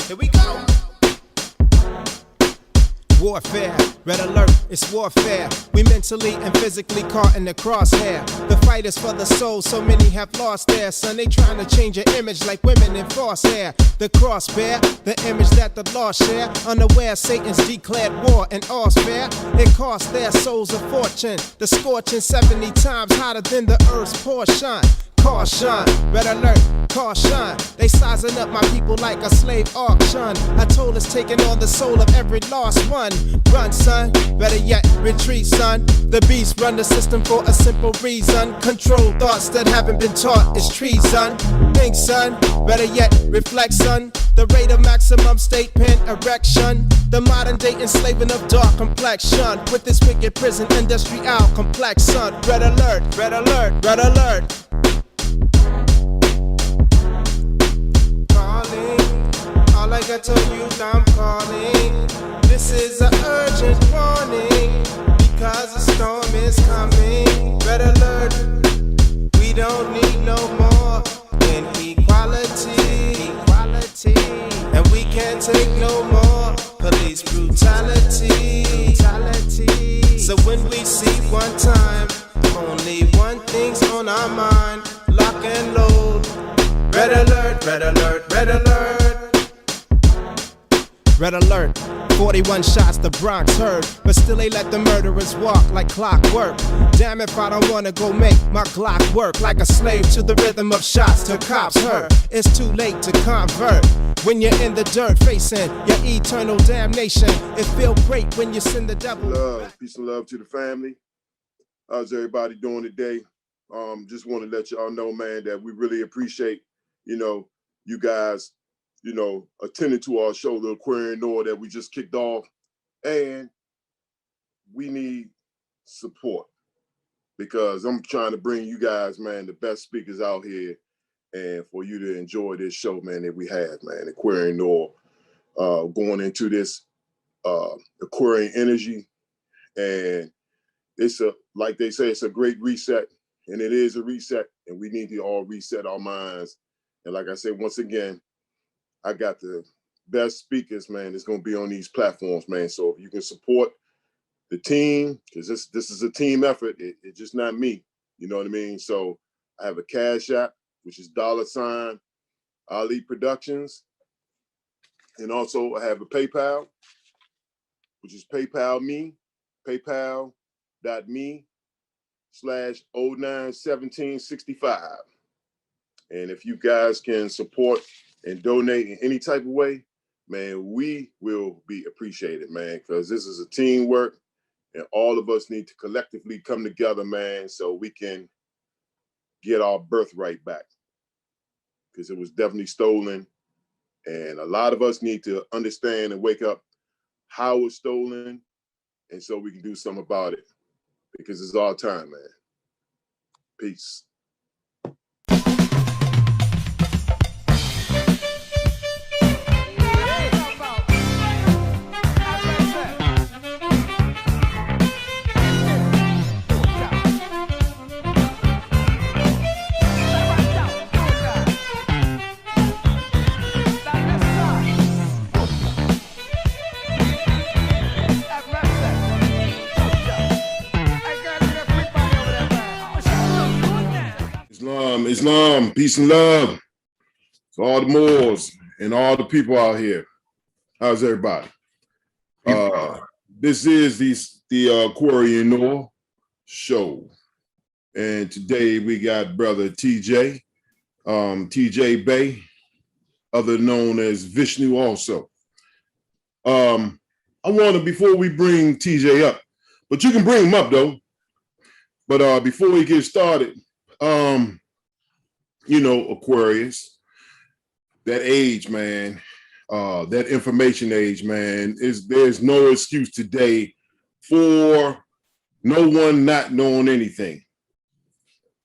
Here we go. Warfare, red alert, it's warfare. We mentally and physically caught in the crosshair. The fight is for the soul, so many have lost their son. They trying to change your image like women in false hair. The cross bear, the image that the lost share. Unaware Satan's declared war and all's fair. It cost their souls a fortune. The scorching 70 times hotter than the earth's portion. Caution, red alert, caution. They sizing up my people like a slave auction. A toll is taking on the soul of every lost one. Run, son, better yet, retreat, son. The beast run the system for a simple reason. Control thoughts that haven't been taught is treason. Think, son, better yet, reflect, son. The rate of maximum state pen erection. The modern day enslaving of dark complexion. With this wicked prison industrial complex, son. Red alert, red alert, red alert. All I got to you, I'm calling. This is an urgent warning, because a storm is coming. Red alert, we don't need no more inequality. And we can't take no more police brutality. So when we see one time, only one thing's on our mind. Lock and load. Red alert, red alert, red alert. Red alert, 41 shots the Bronx heard, but still they let the murderers walk like clockwork. Damn if I don't wanna go make my Glock work like a slave to the rhythm of shots till cops heard. It's too late to convert when you're in the dirt facing your eternal damnation. It feel great when you send the devil. Peace and love to the family. How's everybody doing today? Just want to let y'all know, man, that we really appreciate, you guys, attending to our show, the Aquarian NUR that we just kicked off. And we need support, because I'm trying to bring you guys, man, the best speakers out here, and for you to enjoy this show, man, that we have, man, Aquarian NUR, going into this Aquarian energy. And it's like they say, it's a great reset, and it is a reset, and we need to all reset our minds. And like I said, once again, I got the best speakers, man, that's going to be on these platforms, man. So if you can support the team, because this is a team effort. It's just not me. You know what I mean? So I have a Cash App, which is $Ali Productions. And also I have a PayPal, which is paypal.me/091765. And if you guys can support and donate in any type of way, man, we will be appreciated, man, because this is a teamwork, and all of us need to collectively come together, man, so we can get our birthright back, because it was definitely stolen. And a lot of us need to understand and wake up how it's stolen, and so we can do something about it, because it's our time, man. Peace. Islam, peace and love to all the Moors and all the people out here. How's everybody? This is the Aquarian NUR show, and today we got brother TJ, Bey, other known as Vishnu also. I want to, before we bring TJ up, but you can bring him up though, but before we get started, Aquarius, that age, man, that information age, man, there's no excuse today for no one not knowing anything.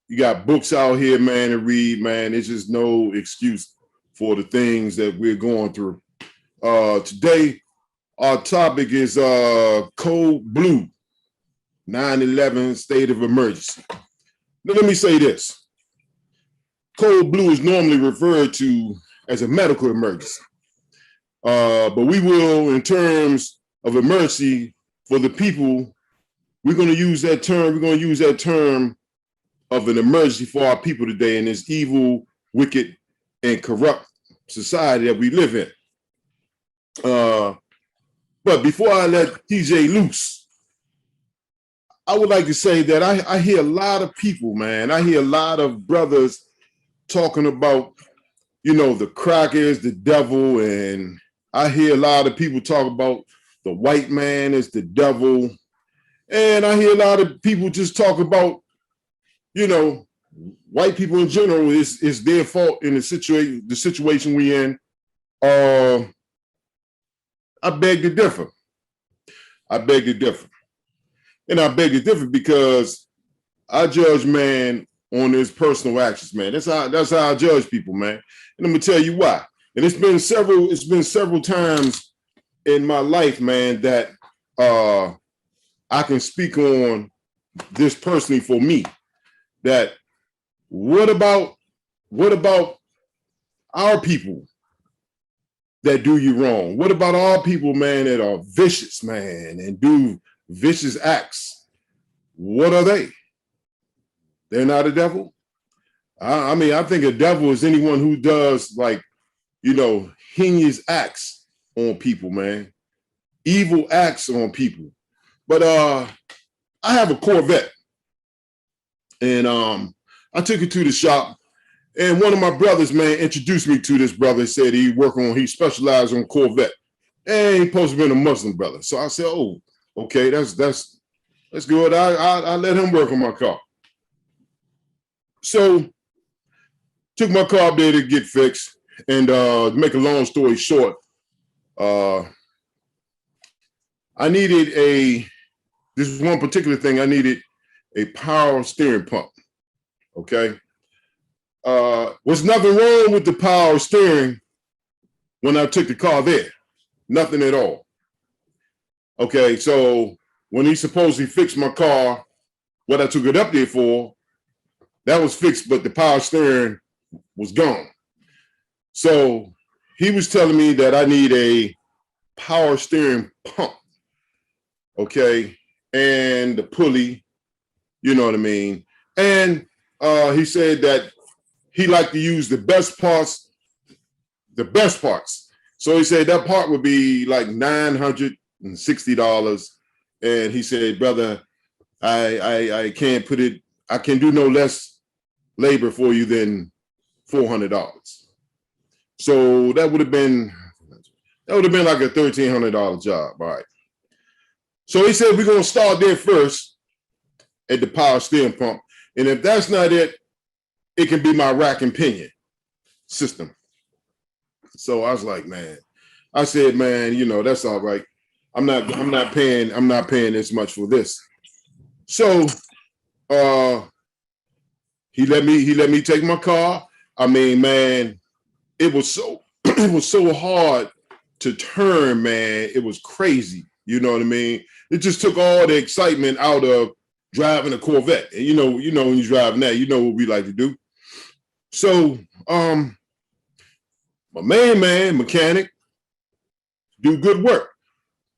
You got books out here, man, to read, man. There's just no excuse for the things that we're going through. Today, our topic is Code Blue, 9/11 state of emergency. Now, let me say this. Code Blue is normally referred to as a medical emergency. But we will, in terms of emergency for the people, we're going to use that term. We're going to use that term of an emergency for our people today in this evil, wicked, and corrupt society that we live in. But before I let TJ loose, I would like to say that I hear a lot of people, man. I hear a lot of brothers talking about, you know, the crack is the devil. And I hear a lot of people talk about the white man is the devil. And I hear a lot of people just talk about, you know, white people in general is their fault in the situation we in. I beg to differ. I beg to differ. And I beg to differ because I judge man on his personal actions, man. That's how I judge people, man. And I'm gonna tell you why. And it's been several times in my life, man, that I can speak on this personally for me. That what about our people that do you wrong? What about our people, man, that are vicious, man, and do vicious acts? What are they? They're not a devil. I mean, I think a devil is anyone who does, like, you know, heinous acts on people, man. Evil acts on people. But I have a Corvette. And I took it to the shop. And one of my brothers, man, introduced me to this brother. He said he specialized on Corvette. And he supposed to be a Muslim brother. So I said, oh, okay, that's good. I let him work on my car. So took my car up there to get fixed. And to make a long story short, I needed this one particular thing, I needed a power steering pump. Okay. Was nothing wrong with the power steering when I took the car there. Nothing at all. Okay, so when he supposedly fixed my car, what I took it up there for, that was fixed, but the power steering was gone. So he was telling me that I need a power steering pump. Okay, and the pulley, you know what I mean? And he said that he liked to use the best parts. So he said that part would be like $960. And he said, brother, I can't put it, I can do no less labor for you than $400. So that would have been like a $1,300 job. All right. So he said, we're going to start there first at the power steering pump. And if that's not it, it can be my rack and pinion system. So I was like, man, I said, man, you know, that's all right. I'm not paying this much for this. So he let me take my car. I mean, man, it was so hard to turn, man. It was crazy. You know what I mean? It just took all the excitement out of driving a Corvette. And you know when you're driving that, you know what we like to do. So my main man, mechanic, do good work.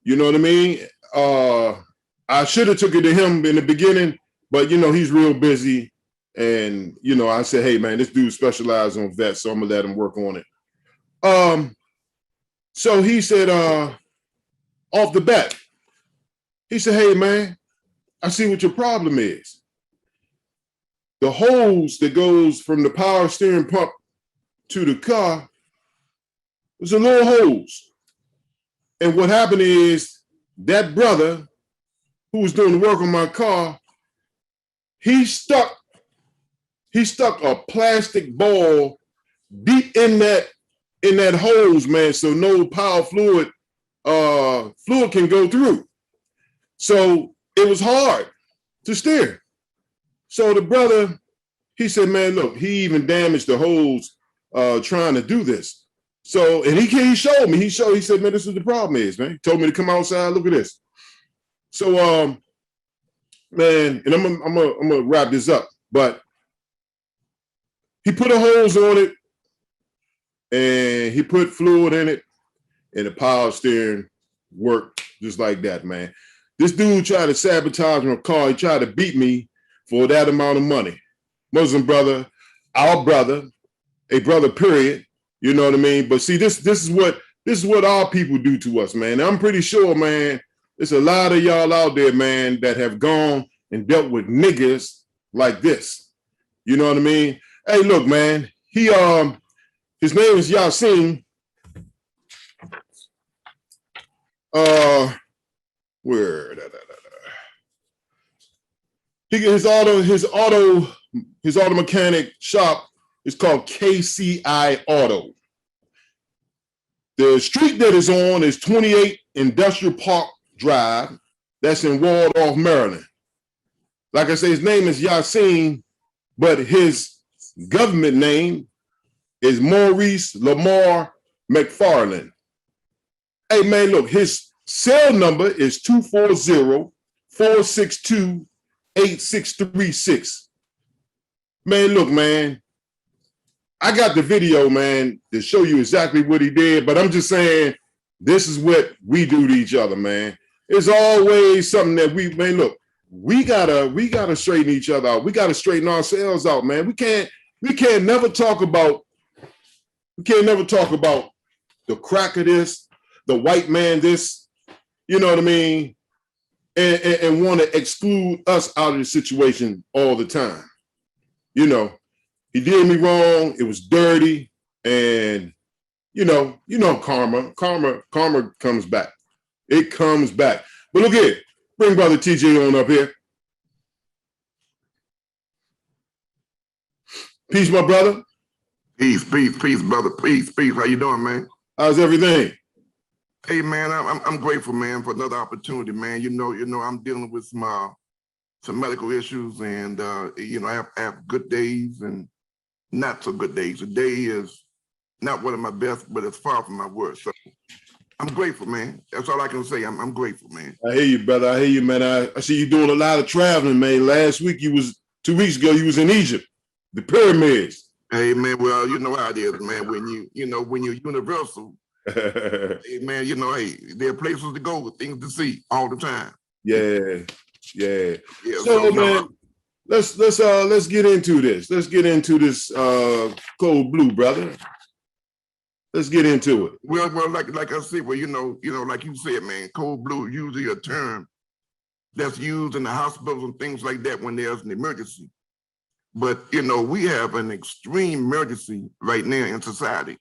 You know what I mean? I should have took it to him in the beginning, but you know, he's real busy. And you know, I said, hey man, this dude specializes on vets, so I'm gonna let him work on it. So he said, off the bat, he said, hey man, I see what your problem is. The hose that goes from the power steering pump to the car was a little hose. And what happened is that brother who was doing the work on my car, he stuck a plastic ball deep in that hose, man, so no power fluid can go through. So it was hard to steer. So the brother, he said, man, look, he even damaged the hose trying to do this. So, and he showed me, he said, man, this is what the problem is, man. He told me to come outside, look at this. So, man, and I'm gonna wrap this up, but he put a hose on it and he put fluid in it. and the power steering worked just like that, man. This dude tried to sabotage my car. He tried to beat me for that amount of money. Muslim brother, our brother, a brother, period. You know what I mean? But see, this is what our people do to us, man. I'm pretty sure, man, there's a lot of y'all out there, man, that have gone and dealt with niggas like this. You know what I mean? Hey, look, man, his name is Yasin. Where? He get his auto mechanic shop is called KCI Auto. The street that is on is 28 Industrial Park Drive. That's in Waldorf, Maryland. Like I say, his name is Yasin, but his government name is Maurice Lamar McFarland. Hey, man, look, his cell number is 240-462-8636. Man, look, man, I got the video, man, to show you exactly what he did, but I'm just saying, this is what we do to each other, man. It's always something that we gotta straighten each other out. We gotta straighten ourselves out, man. We can't never talk about the crack of this, the white man this, you know what I mean, and want to exclude us out of the situation all the time. You know, he did me wrong, it was dirty, and you know karma comes back. It comes back. But look here, bring Brother TJ on up here. Peace, my brother. Peace, brother. Peace. How you doing, man? How's everything? Hey, man, I'm grateful, man, for another opportunity, man. You know, I'm dealing with some medical issues, and I have good days and not so good days. Today is not one of my best, but it's far from my worst. So I'm grateful, man. That's all I can say. I'm grateful, man. I hear you, brother. I hear you, man. I see you doing a lot of traveling, man. 2 weeks ago, you was in Egypt, the pyramids. Hey, man, well, you know how it is, man. When you're universal, hey, man, hey, there are places to go, things to see all the time. Yeah. So man, let's get into this. Let's get into this Cold Blue, brother. Let's get into it. Well, like I said, well, like you said, man, Cold Blue is usually a term that's used in the hospitals and things like that when there's an emergency. But we have an extreme emergency right now in society,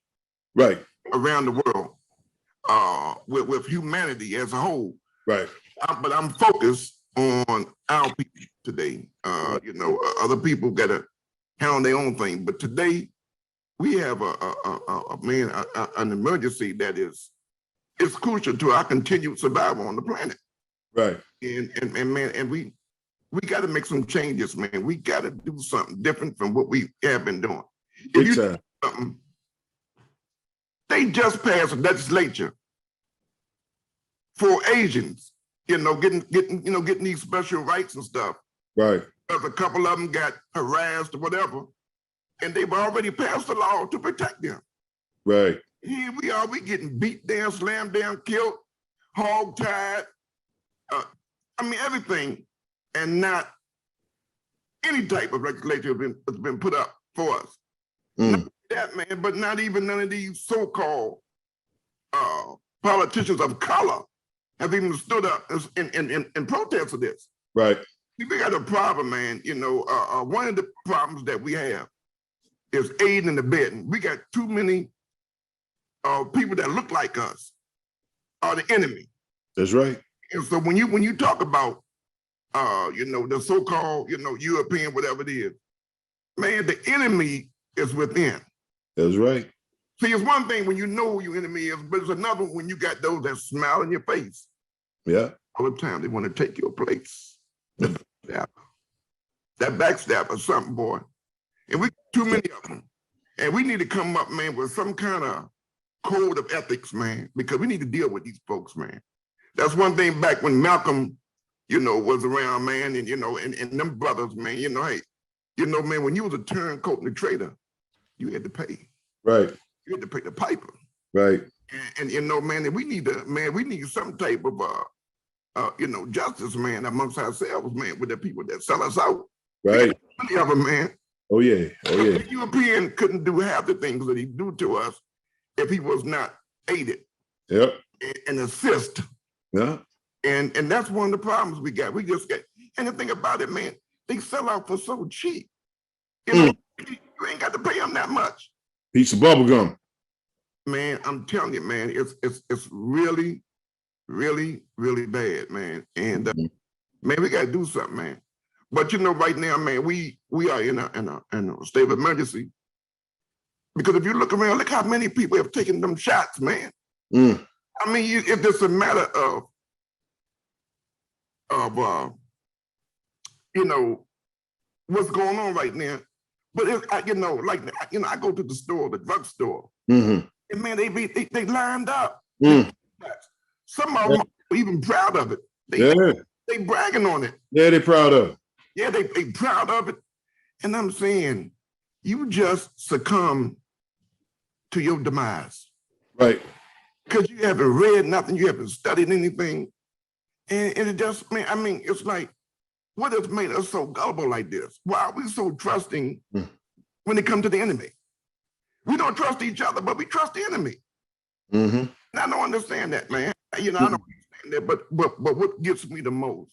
right, around the world, with humanity as a whole. Right. But I'm focused on our people today. Other people got to handle their own thing. But today we have an emergency that is crucial to our continued survival on the planet. Right. And we got to make some changes, man. We got to do something different from what we have been doing. If you do something, they just passed a legislature for Asians, getting these special rights and stuff. Right. Because a couple of them got harassed or whatever, and they've already passed a law to protect them. Right. Here we are, we getting beat down, slammed down, killed, hog-tied. Everything. And not any type of legislation has been put up for us. Not that, man, but not even none of these so-called politicians of color have even stood up in protest of this. Right. We got a problem, man. One of the problems that we have is aiding and abetting. We got too many people that look like us are the enemy. That's right. And so when you talk about the so-called, European, whatever it is, man, the enemy is within. That's right. See, it's one thing when you know who your enemy is, but it's another when you got those that smile in your face. Yeah. All the time, they want to take your place. That backstab or something, boy. And we got too many of them. And we need to come up, man, with some kind of code of ethics, man, because we need to deal with these folks, man. That's one thing back when Malcolm was around, man, and and them brothers, man, hey, man, when you was a turncoat and a traitor, you had to pay. Right. You had to pay the piper. Right. And you know, man, we need some type of you know, justice, man, amongst ourselves, man, with the people that sell us out. Right. Many of them, man. Oh yeah. Oh yeah. The European couldn't do half the things that he do to us if he was not aided. Yep. And assist. Yeah. And that's one of the problems we got. We just get, and the thing about it, man, they sell out for so cheap. You know, you ain't got to pay them that much. Piece of bubble gum. Man, I'm telling you, man, it's really, really, really bad, man. And man, we got to do something, man. But you know, right now, man, we are in a state of emergency. Because if you look around, look how many people have taken them shots, man. I mean, if it's a matter of you know, what's going on right now. But you know, like, you know, I go to the store, the drugstore, and man, they lined up. Some of them are even proud of it. They bragging on it. Yeah, they proud of it. Yeah, they proud of it. And I'm saying, you just succumb to your demise. Right. Because you haven't read nothing, you haven't studied anything. And it just, man, I mean, it's like, what has made us so gullible like this? Why are we so trusting when it comes to the enemy? We don't trust each other, but we trust the enemy. And I don't understand that, man. You know, I don't understand that, but what gets me the most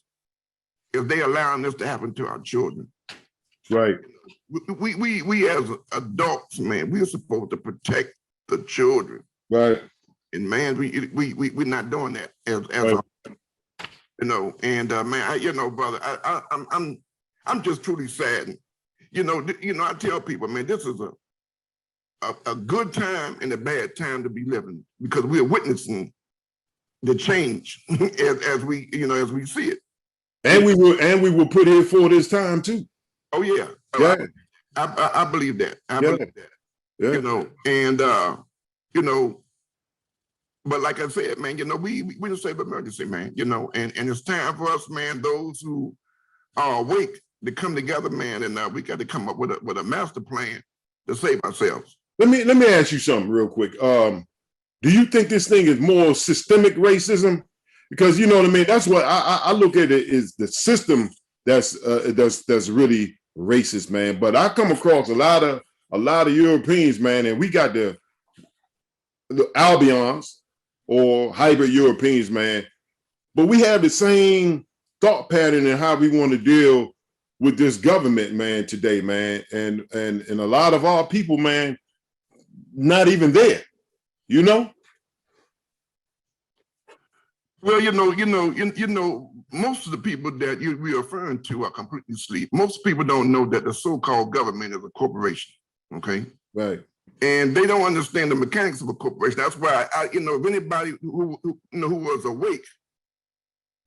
is they allowing this to happen to our children. Right. We as adults, man, we're supposed to protect the children. Right. And man, we're not doing that as right. You know, and man, you know, brother, I'm just truly saddened. You know, I tell people, man, this is a good time and a bad time to be living because we're witnessing the change as we see it. And we were put here for this time too. Oh yeah, I believe that. I believe that. Yeah. You know, and you know. But like I said, man, you know, we in a state of emergency, man, you know, and it's time for us, man, those who are awake to come together, man, and we got to come up with a master plan to save ourselves. Let me ask you something real quick. Do you think this thing is more systemic racism? Because you know what I mean. That's what I look at it is the system that's really racist, man. But I come across a lot of Europeans, man, and we got the Albions. Or hybrid Europeans, man. But we have the same thought pattern in how we want to deal with this government, man, today, man. And a lot of our people, man, not even there, you know? Well, you know, most of the people that we're referring to are completely asleep. Most people don't know that the so-called government is a corporation, okay? Right. And they don't understand the mechanics of a corporation. That's why you know, if anybody who was awake,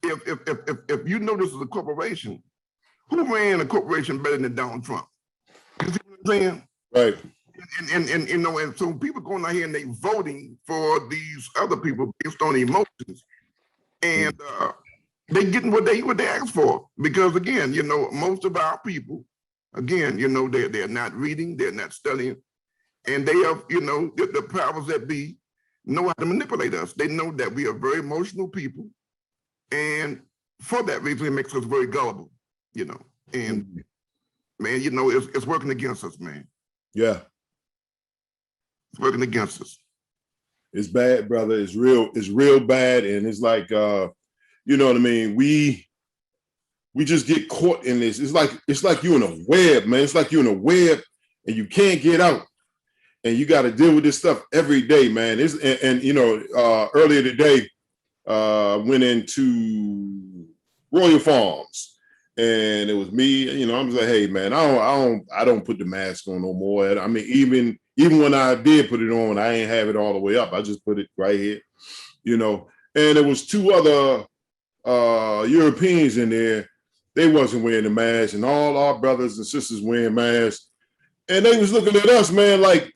if you know this is a corporation, who ran a corporation better than Donald Trump? You see what I'm saying? Right. And you know, and so people going out here and they voting for these other people based on emotions, and they getting what they asked for. Because again, you know, most of our people, again, you know, they're not reading, they're not studying. And they have, you know, the powers that be know how to manipulate us. They know that we are very emotional people. And for that reason, it makes us very gullible, you know. And man, you know, it's working against us, man. Yeah. It's working against us. It's bad, brother. It's real bad. And it's like, you know what I mean? We just get caught in this. It's like you're in a web, man. It's like you're in a web and you can't get out. And you got to deal with this stuff every day, man. And you know, earlier today, went into Royal Farms, and it was me. You know, I was like, hey, man, I don't put the mask on no more. I mean, even when I did put it on, I ain't have it all the way up. I just put it right here, you know. And there was two other Europeans in there. They wasn't wearing the mask, and all our brothers and sisters wearing masks. And they was looking at us, man, like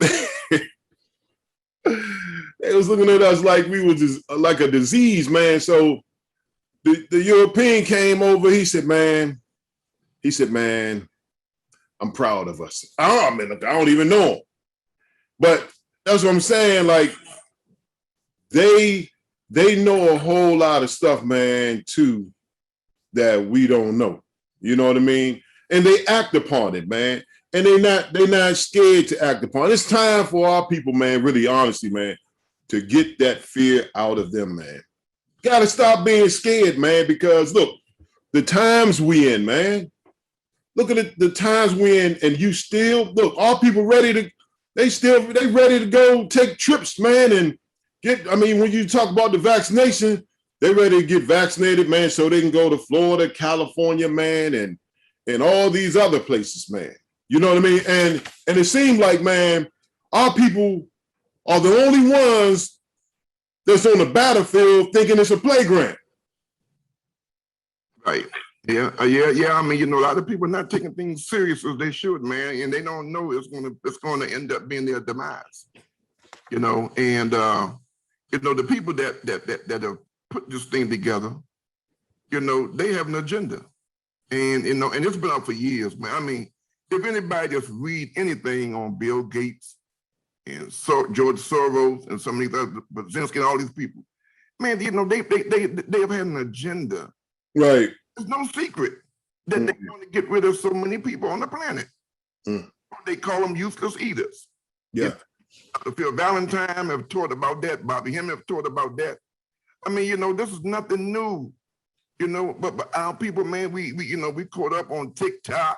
they was looking at us like we was just like a disease, man. So the European came over. He said, man, I'm proud of us. Oh, man, I don't even know him. But that's what I'm saying. Like, they know a whole lot of stuff, man, too, that we don't know. You know what I mean? And they act upon it, man. And they're not scared to act upon it. It's time for our people, man, really honestly, man, to get that fear out of them, man. Gotta stop being scared, man, because look, the times we in, man. Look at the times we in, and you still, look, our people ready to, they ready to go take trips, man, and get, I mean, when you talk about the vaccination, they ready to get vaccinated, man, so they can go to Florida, California, man, and all these other places, man. You know what I mean? And it seemed like, man, our people are the only ones that's on the battlefield thinking it's a playground. Right. Yeah. I mean, you know, a lot of people are not taking things serious as they should, man, and they don't know it's going to end up being their demise. You know, and you know, the people that have put this thing together, you know, they have an agenda, and you know, and it's been out for years, man. I mean, if anybody just read anything on Bill Gates and George Soros and some of these other, Brzezinski and all these people, man, you know, they have had an agenda. Right. It's no secret that they want to get rid of so many people on the planet. They call them useless eaters. Yeah. Phil Valentine have taught about that. Bobby Hemming have taught about that. I mean, you know, this is nothing new. You know, but our people, man, we you know, we caught up on TikTok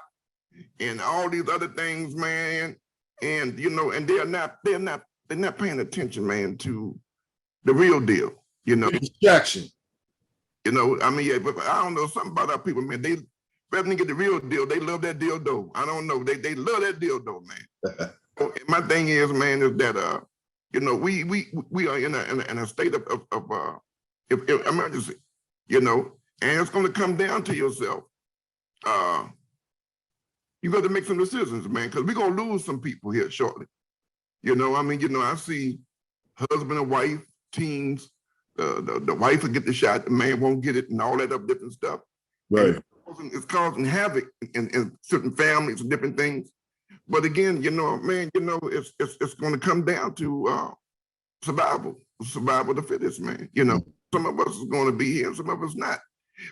and all these other things, man. And you know, and they're not paying attention, man, to the real deal. You know, distraction. You know, I mean, yeah, but I don't know something about our people, man. They rather than get the real deal, they love that deal though. I don't know, they love that deal though, man. My thing is, man, is that you know, we are in a state of emergency, you know, and it's going to come down to yourself. You got to make some decisions, man, because we're going to lose some people here shortly. You know, I mean, you know, I see husband and wife, teens, the wife will get the shot, the man won't get it, and all that other different stuff. Right. It's causing havoc in certain families and different things. But again, you know, man, you know, it's going to come down to survival of the fittest, man. You know, some of us is going to be here, and some of us not.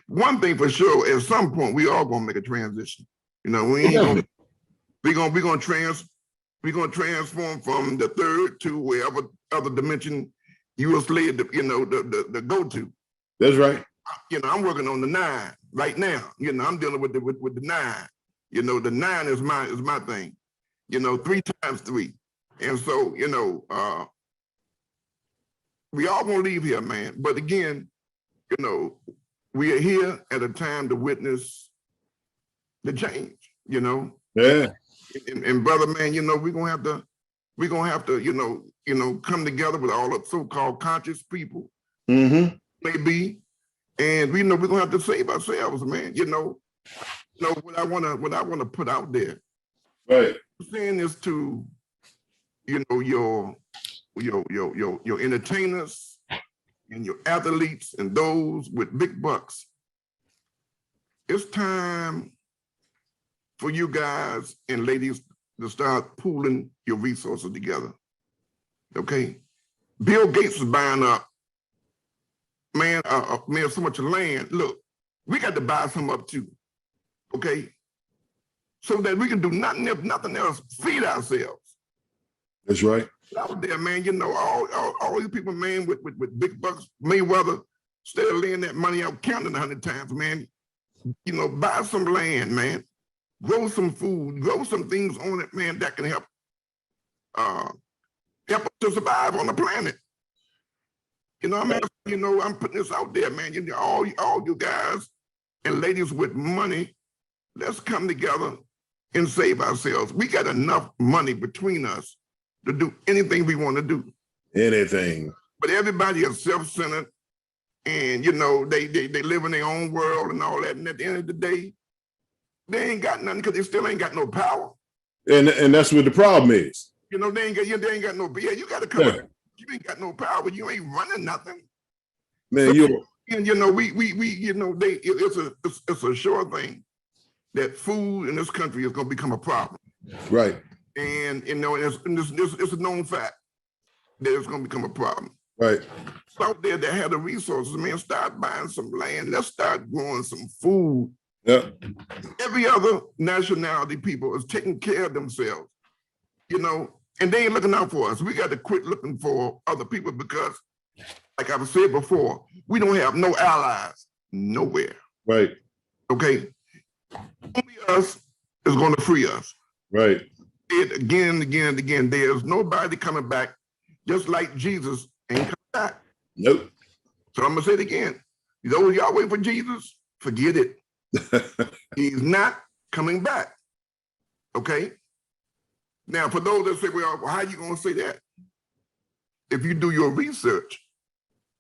One thing for sure, at some point, we all going to make a transition. You know, we're going to transform from the third to wherever other dimension you were slated to, you know, the go to. That's right. You know, I'm working on the 9 right now. You know, I'm dealing with the 9. You know, the 9 is my thing. You know, 3 times 3. And so, you know, we all gonna leave here, man. But again, you know, we are here at a time to witness the change, you know. Yeah. And brother, man, you know, we're gonna have to, you know, come together with all the so-called conscious people, maybe, and we know we're gonna have to save ourselves, man. You know what I wanna put out there. Right. I'm saying this to, you know, your entertainers and your athletes and those with big bucks. It's time for you guys and ladies to start pooling your resources together. Okay, Bill Gates is buying up, man, so much land. Look, we got to buy some up too. Okay, so that we can do nothing else, feed ourselves. That's right. Out there, man, you know, all these people, man, with big bucks, Mayweather, instead of laying that money out, counting 100 times, man, you know, buy some land, man, grow some food, grow some things on it, man, that can help us to survive on the planet. You know, I mean, you know, I'm putting this out there, man. You know, all you guys and ladies with money, let's come together and save ourselves. We got enough money between us to do anything we want to do. Anything. But everybody is self-centered, and you know, they live in their own world and all that. And at the end of the day, they ain't got nothing because they still ain't got no power. And that's what the problem is. You know, they ain't got no. Yeah, you got to come. Yeah. You ain't got no power, but you ain't running nothing. Man, so, and you know, we you know, it's a sure thing that food in this country is going to become a problem. Right. And you know, it's a known fact that it's going to become a problem. Right. Out there that had the resources, man, start buying some land. Let's start growing some food. Yeah. Every other nationality people is taking care of themselves, you know, and they ain't looking out for us. We got to quit looking for other people because, like I've said before, we don't have no allies nowhere. Right. Okay. Only us is going to free us. Right. It again and again and again. There's nobody coming back, just like Jesus ain't coming back. Nope. So I'm gonna say it again. Those y'all wait for Jesus, forget it. He's not coming back. Okay. Now, for those that say, well, how are you gonna say that? If you do your research,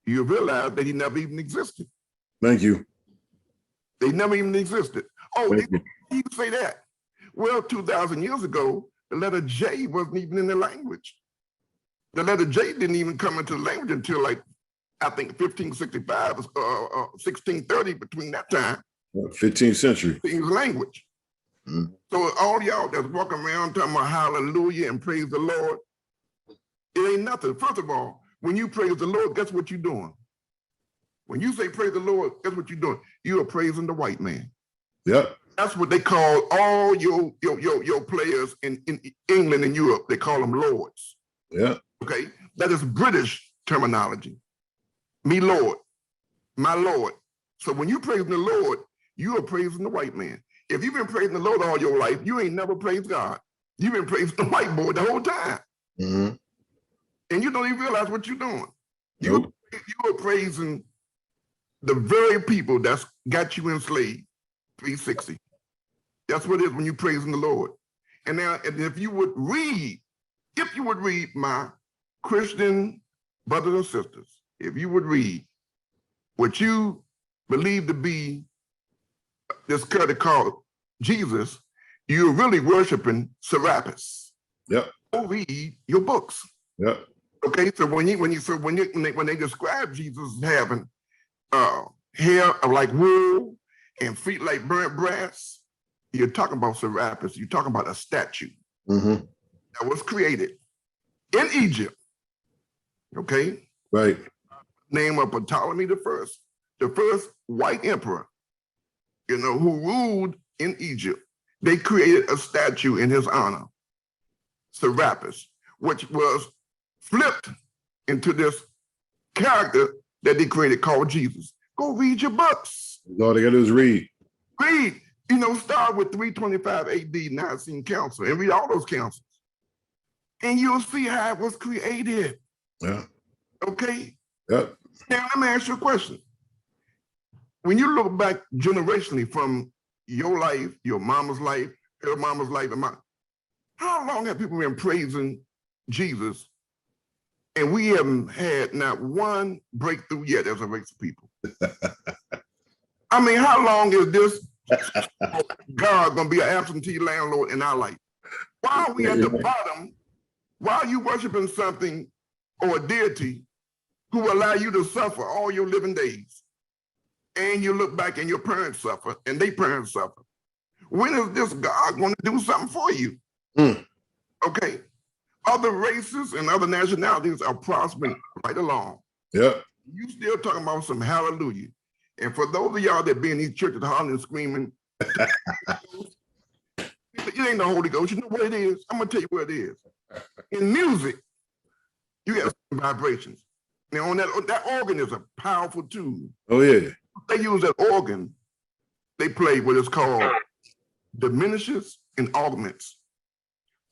you realize that he never even existed. Thank you. They never even existed. Oh, Thank you say that? Well, 2,000 years ago, the letter J wasn't even in the language. The letter J didn't even come into the language until like, I think 1565, 1630, between that time. 15th century. English language. Mm. So all y'all that's walking around talking about hallelujah and praise the Lord, it ain't nothing. First of all, when you praise the Lord, guess what you're doing? When you say praise the Lord, guess what you're doing? You are praising the white man. Yep. That's what they call all your players in England and Europe. They call them lords. Yeah. Okay, that is British terminology. Me Lord, my Lord. So when you praising the Lord, you are praising the white man. If you've been praising the Lord all your life, you ain't never praised God. You've been praising the white boy the whole time. Mm-hmm. And you don't even realize what you're doing. Nope. You are praising the very people that's got you enslaved, 360. That's what it is when you're praising the Lord. And now, and if you would read my Christian brothers and sisters, if you would read what you believe to be this character called Jesus, you're really worshiping Serapis. Yep. Go read your books. Yep. Okay, so when they describe Jesus as having hair like wool and feet like burnt brass, you're talking about Serapis. You're talking about a statue that was created in Egypt. Okay. Right. Name of Ptolemy the first white emperor, you know, who ruled in Egypt. They created a statue in his honor, Serapis, which was flipped into this character that they created called Jesus. Go read your books. All they gotta do is read. Read. You know, start with 325 AD Nicene Council and read all those councils. And you'll see how it was created. Yeah. Okay? Yep. Now, let me ask you a question. When you look back generationally from your life, your mama's life, her mama's life, and mine, how long have people been praising Jesus and we haven't had not one breakthrough yet as a race of people? I mean, how long is this God gonna be an absentee landlord in our life? Why are we at the bottom? Why are you worshiping something or a deity who will allow you to suffer all your living days? And you look back and your parents suffer and their parents suffer. When is this God going to do something for you? Okay. Other races and other nationalities are prospering right along. Yep. You still talking about some hallelujah. And for those of y'all that be in these churches hollering and screaming, it ain't the Holy Ghost. You know what it is? I'm going to tell you what it is. In music, you have vibrations. Now, on that organ is a powerful tool. Oh, yeah. They use that organ, they play what is called diminishes and augments.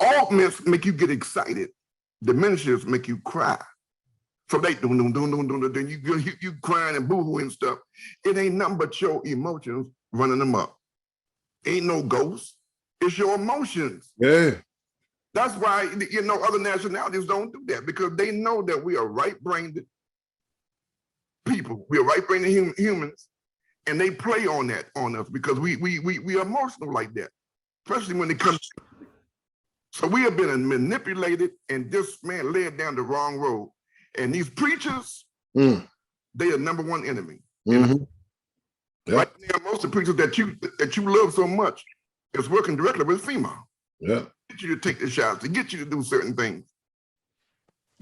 Augments make you get excited. Diminishes make you cry. So they then you crying and boo-hoo and stuff. It ain't nothing but your emotions running them up. Ain't no ghost. It's your emotions. Yeah. That's why, you know, other nationalities don't do that, because they know that we are right-brained people. We are right-brained humans, and they play on that on us because we are emotional like that, especially when it comes to. So we have been manipulated, and this man led down the wrong road. And these preachers, they are number one enemy. Mm-hmm. Yep. Right now, most of the preachers that you love so much is working directly with FEMA. Yeah. Get you to take the shots, to get you to do certain things.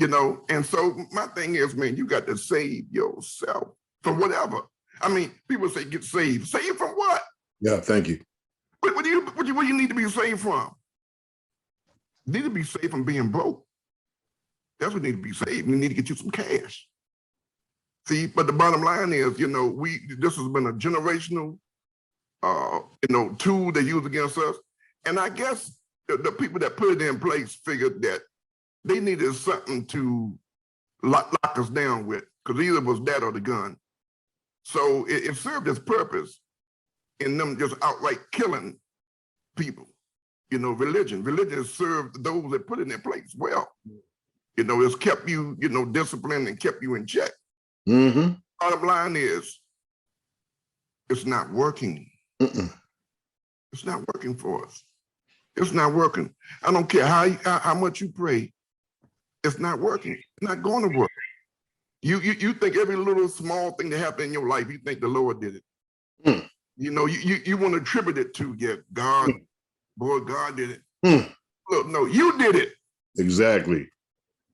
You know, and so my thing is, man, you got to save yourself from whatever. I mean, people say get saved. Saved from what? Yeah, thank you. What do you need to be saved from? You need to be saved from being broke. That's what you need to be saved. You need to get you some cash. See, but the bottom line is, you know, this has been a generational, tool they use against us. And I guess the people that put it in place figured that they needed something to lock us down with, because either it was that or the gun. So it served its purpose in them just outright killing people. You know, religion has served those that put it in place well. You know, it's kept you, disciplined and kept you in check. Mm-hmm. Bottom line is, it's not working. It's not working for us. It's not working. I don't care how much you pray. It's not working. It's not going to work. You think every little small thing that happened in your life, you think the Lord did it. You know, you want to attribute it to, God, boy, God did it. Look, no, you did it. Exactly.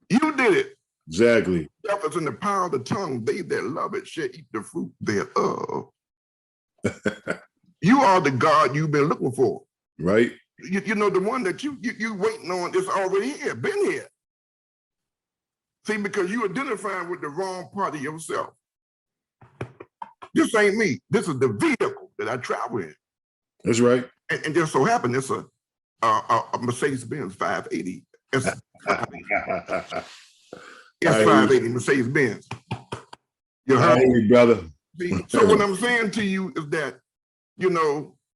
You did it. Exactly. Death is in the power of the tongue. They that love it shall eat the fruit thereof. You are the God you've been looking for. Right. You know, the one that you waiting on is already here, been here. See, because you identifying with the wrong part of yourself. This ain't me. This is the vehicle that I travel in. That's right. And just so happened, it's a Mercedes-Benz 580. It's 580 Mercedes-Benz. You heard me, brother. See, so what I'm saying to you is that,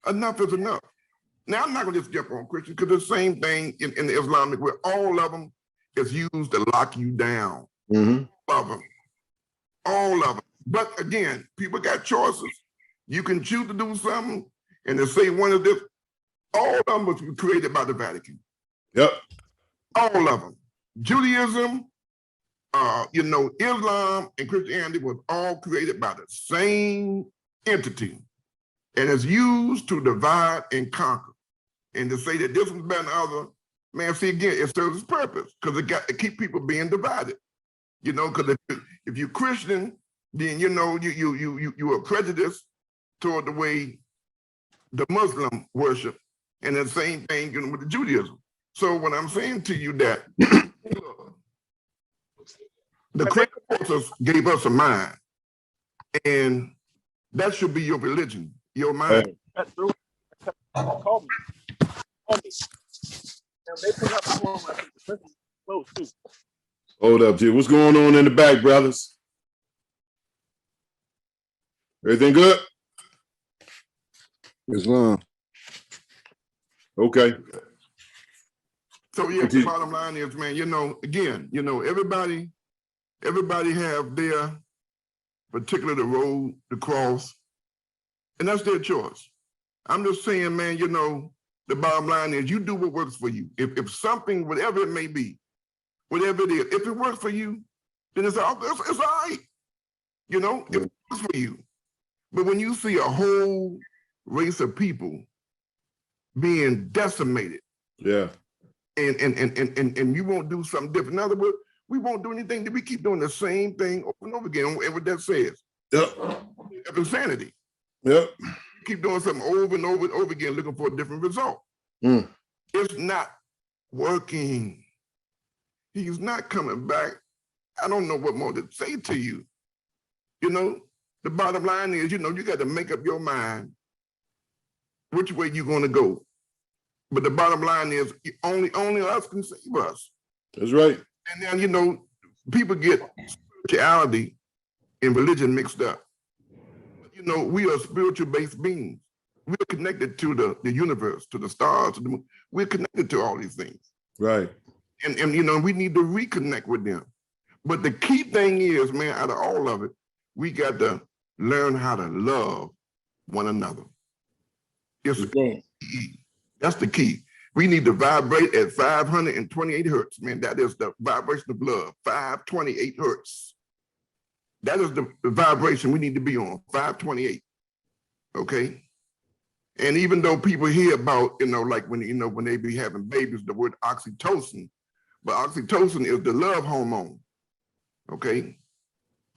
enough is enough. Now, I'm not going to just jump on Christians, because the same thing in the Islamic, where all of them is used to lock you down. All of them. All of them. But again, people got choices. You can choose to do something, and to say one of this, all of them was created by the Vatican. Yep. All of them. Judaism, Islam and Christianity was all created by the same entity, and it's used to divide and conquer. And to say that this one's better than the other, man, see, again, it serves its purpose, because it got to keep people being divided. Because if you're Christian, then you are prejudiced toward the way the Muslim worship, and the same thing with the Judaism. So what I'm saying to you that the Creator gave us a mind, and that should be your religion, your mind. That's true. Call me. They put up close too. Hold up, dude. What's going on in the back, brothers? Everything good? Islam. Okay. So yeah, the bottom line is, man, again, everybody have their particular road to cross, and that's their choice. I'm just saying, man, the bottom line is you do what works for you. If something, whatever it may be, whatever it is, if it works for you, then it's all right. It works for you. But when you see a whole race of people being decimated, yeah, and you won't do something different. In other words, we won't do anything. We keep doing the same thing over and over again. And what that says, of insanity. Yep. Keep doing something over and over and over again, looking for a different result. It's not working. He's not coming back. I don't know what more to say to you. The bottom line is, you got to make up your mind which way you're going to go. But the bottom line is, only us can save us. That's right. And then, people get spirituality and religion mixed up. We are spiritual-based beings. We're connected to the universe, to the stars, to the moon. We're connected to all these things. Right. And we need to reconnect with them. But the key thing is, man, out of all of it, we got to learn how to love one another. That's the key. We need to vibrate at 528 hertz, man. That is the vibration of love, 528 hertz. That is the vibration we need to be on, 528, okay? And even though people hear about, like when they be having babies, the word oxytocin, but oxytocin is the love hormone, okay?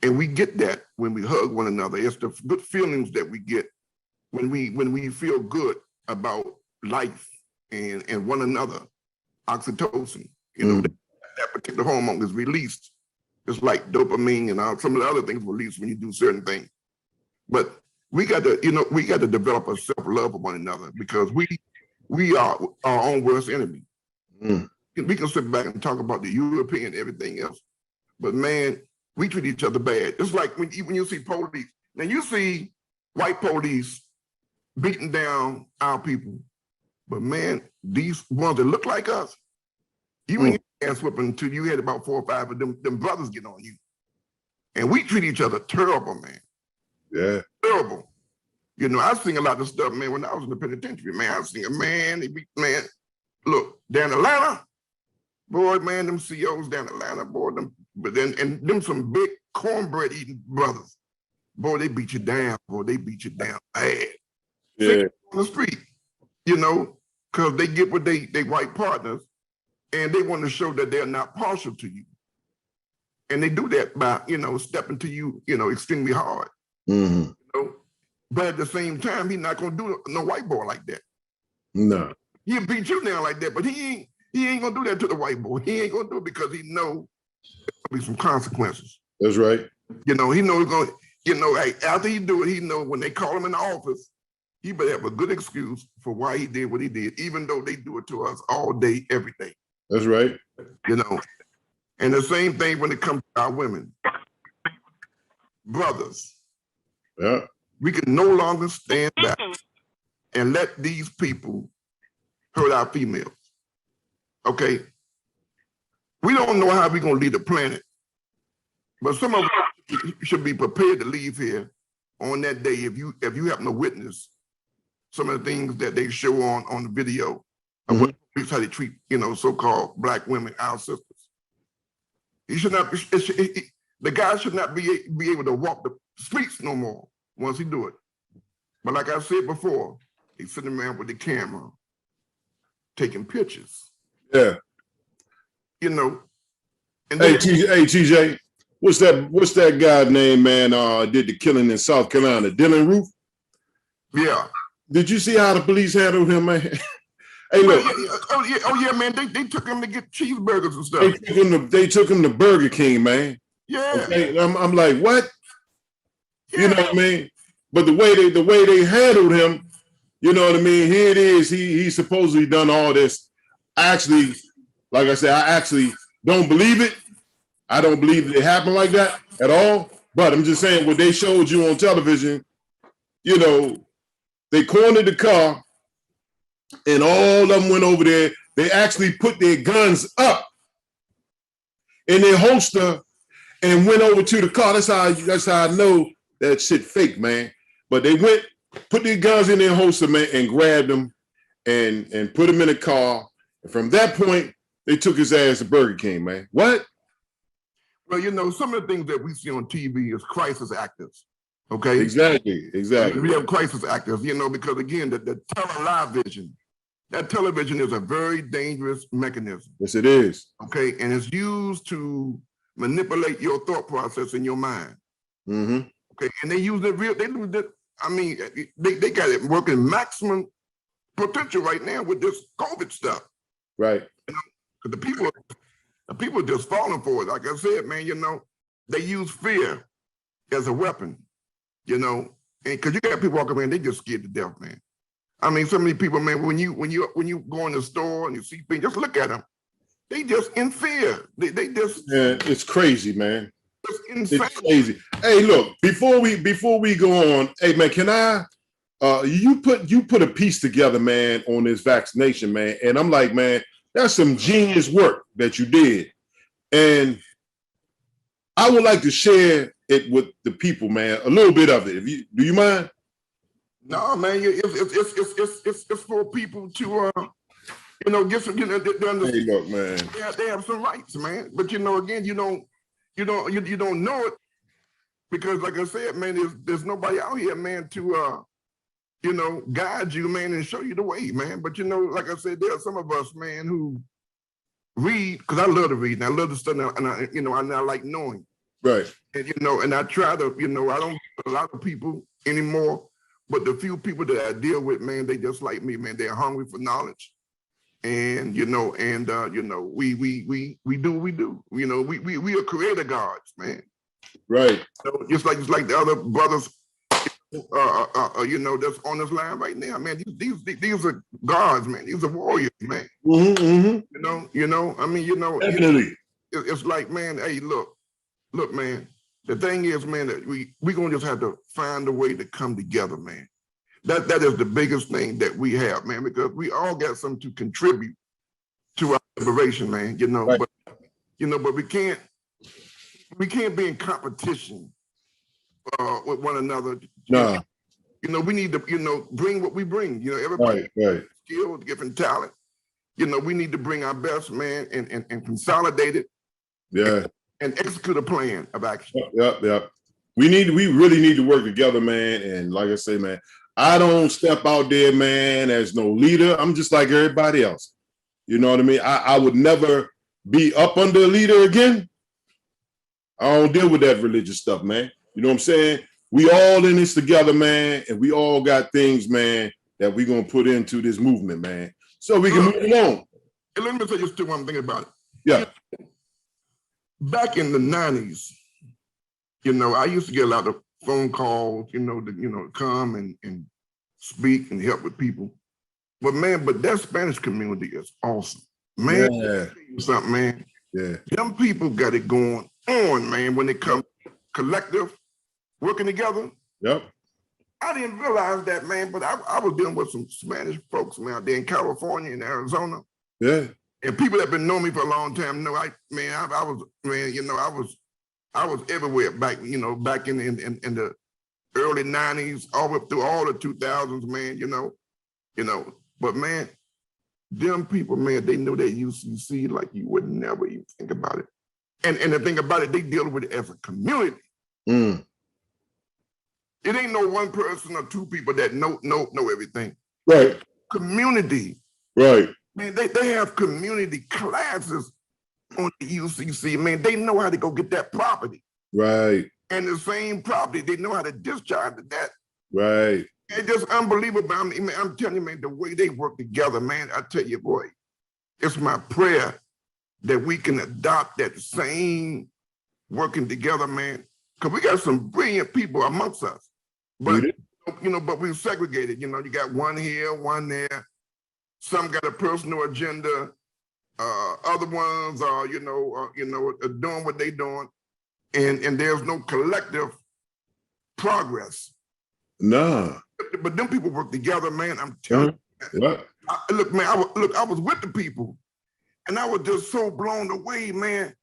And we get that when we hug one another. It's the good feelings that we get when we feel good about life and one another. Oxytocin, you know, that particular hormone is released. It's like dopamine and some of the other things released when you do certain things. But we got to, you know, we got to develop a self-love for one another, because we are our own worst enemy. We can sit back and talk about the European and everything else, but man, we treat each other bad. It's like when you see police, now you see white police beating down our people, but man, these ones that look like us, you ain't ass whipping until you had about 4 or 5 of them brothers get on you. And we treat each other terrible, man. Yeah. Terrible. You know, I've seen a lot of stuff, man, when I was in the penitentiary, man. I've seen a man, look, down in Atlanta, boy, man, them COs down in Atlanta, boy, them some big cornbread eating brothers. Boy, they beat you down, boy, they beat you down bad. Yeah. On the street, you know, because they get with they white partners and they want to show that they're not partial to you. And they do that by, you know, stepping to you, you know, extremely hard. You know? But at the same time, he's not gonna do no white boy like that. No. He'll beat you down like that, but he ain't gonna do that to the white boy. He ain't gonna do it because he know there'll be some consequences. That's right. You know, he knows gonna, you know, hey, after he do it, he know when they call him in the office, he better have a good excuse for why he did what he did, even though they do it to us all day, every day. That's right. You know, and the same thing when it comes to our women. Brothers, Yeah. we can no longer stand back and let these people hurt our females. Okay? We don't know how we're gonna leave the planet, but some of us should be prepared to leave here on that day if you happen to witness some of the things that they show on the video of what police, how they treat, you know, so-called Black women, our sisters. He should not. The guy should not be able to walk the streets no more once he do it. But like I said before, he's sitting around with the camera, taking pictures. Yeah. You know. And Hey, TJ, what's that guy name, man? Did the killing in South Carolina, Dylan Roof? Yeah. Did you see how the police handled him, man? Hey, look. Oh yeah, man. They took him to get cheeseburgers and stuff. They took him to Burger King, man. Yeah. Okay? I'm like, what? Yeah. You know what I mean? But the way they handled him, you know what I mean? Here it is. He supposedly done all this. Actually, like I said, I actually don't believe it. I don't believe it happened like that at all. But I'm just saying, what they showed you on television, you know, they cornered the car, and all of them went over there. They actually put their guns up in their holster and went over to the car. That's how I know that shit fake, man. But they went, put their guns in their holster, man, and grabbed them and put them in the car. And from that point, they took his ass to Burger King, man. What? Well, you know, some of the things that we see on TV is crisis actors. Okay. Exactly. We have crisis actors, you know, because again, the television, that television is a very dangerous mechanism. Yes, it is. Okay, and it's used to manipulate your thought process in your mind. Okay, and they use it real. They do that. I mean, they got it working maximum potential right now with this COVID stuff. Right. You know, the people are just falling for it. Like I said, man, you know, they use fear as a weapon. You know, and because you got people walking around, they just scared to death, man. I mean, so many people, man, when you go in the store and you see things, just look at them. They just in fear. They just. Yeah, it's crazy, man. It's insane. It's crazy. Hey, look, before we go on, hey man, can I you put a piece together, man, on this vaccination, man. And I'm like, man, that's some genius work that you did. And I would like to share it with the people, man, a little bit of it. Do you mind? No, man, it's for people to you know, get some, you know, hey, look, man. They have some rights, man. But you know, again, you don't know it because, like I said, man, there's nobody out here, man, to you know, guide you, man, and show you the way, man. But you know, like I said, there are some of us, man, who read, because I love to read and I love to study, and I like knowing. Right. And and I try to, I don't get a lot of people anymore, but the few people that I deal with, man, they just like me, man. They're hungry for knowledge. And we do what we do. We are creator gods, man. Right. Just like the other brothers that's on this line right now, man. These are gods, man. These are warriors, man. Definitely. It's like, man, hey, look, man. The thing is, man, that we gonna just have to find a way to come together, man. That is the biggest thing that we have, man, because we all got something to contribute to our liberation, man. Right. But we can't be in competition with one another. Nah. We need to, bring what we bring. Everybody Right. skill, different talent. We need to bring our best, man, and consolidate it. Yeah. And execute a plan of action. Yep. We really need to work together, man. And like I say, man, I don't step out there, man, as no leader. I'm just like everybody else. You know what I mean? I would never be up under a leader again. I don't deal with that religious stuff, man. You know what I'm saying? We all in this together, man, and we all got things, man, that we're going to put into this movement, man, so we can move along. And let me tell you still one thing about it. Yeah. Back in the 90s, I used to get a lot of phone calls, to come and speak and help with people. But man, that Spanish community is awesome. Man, Yeah. Something, man. Yeah. Them people got it going on, man, when they come collective, working together. Yep. I didn't realize that, man, but I was dealing with some Spanish folks, man, out there in California and Arizona. Yeah. And people that been knowing me for a long time know I was everywhere back, back in the early 90s, all up through all the 2000s, man, But man, them people, man, they know that UCC like you would never even think about it. And the thing about it, they deal with it as a community. Mm. It ain't no one person or two people that know everything. Right. Community. Right. Man, they have community classes on the UCC. Man, they know how to go get that property. Right. And the same property, they know how to discharge that. Right. It's just unbelievable. I'm telling you, man, the way they work together, man, I tell you, boy, it's my prayer that we can adopt that same working together, man. Because we got some brilliant people amongst us. But, but we're segregated. You got one here, one there. Some got a personal agenda. Other ones are, doing what they doing. And there's no collective progress. Nah. But them people work together, man. I'm telling you. What? I was with the people, and I was just so blown away, man.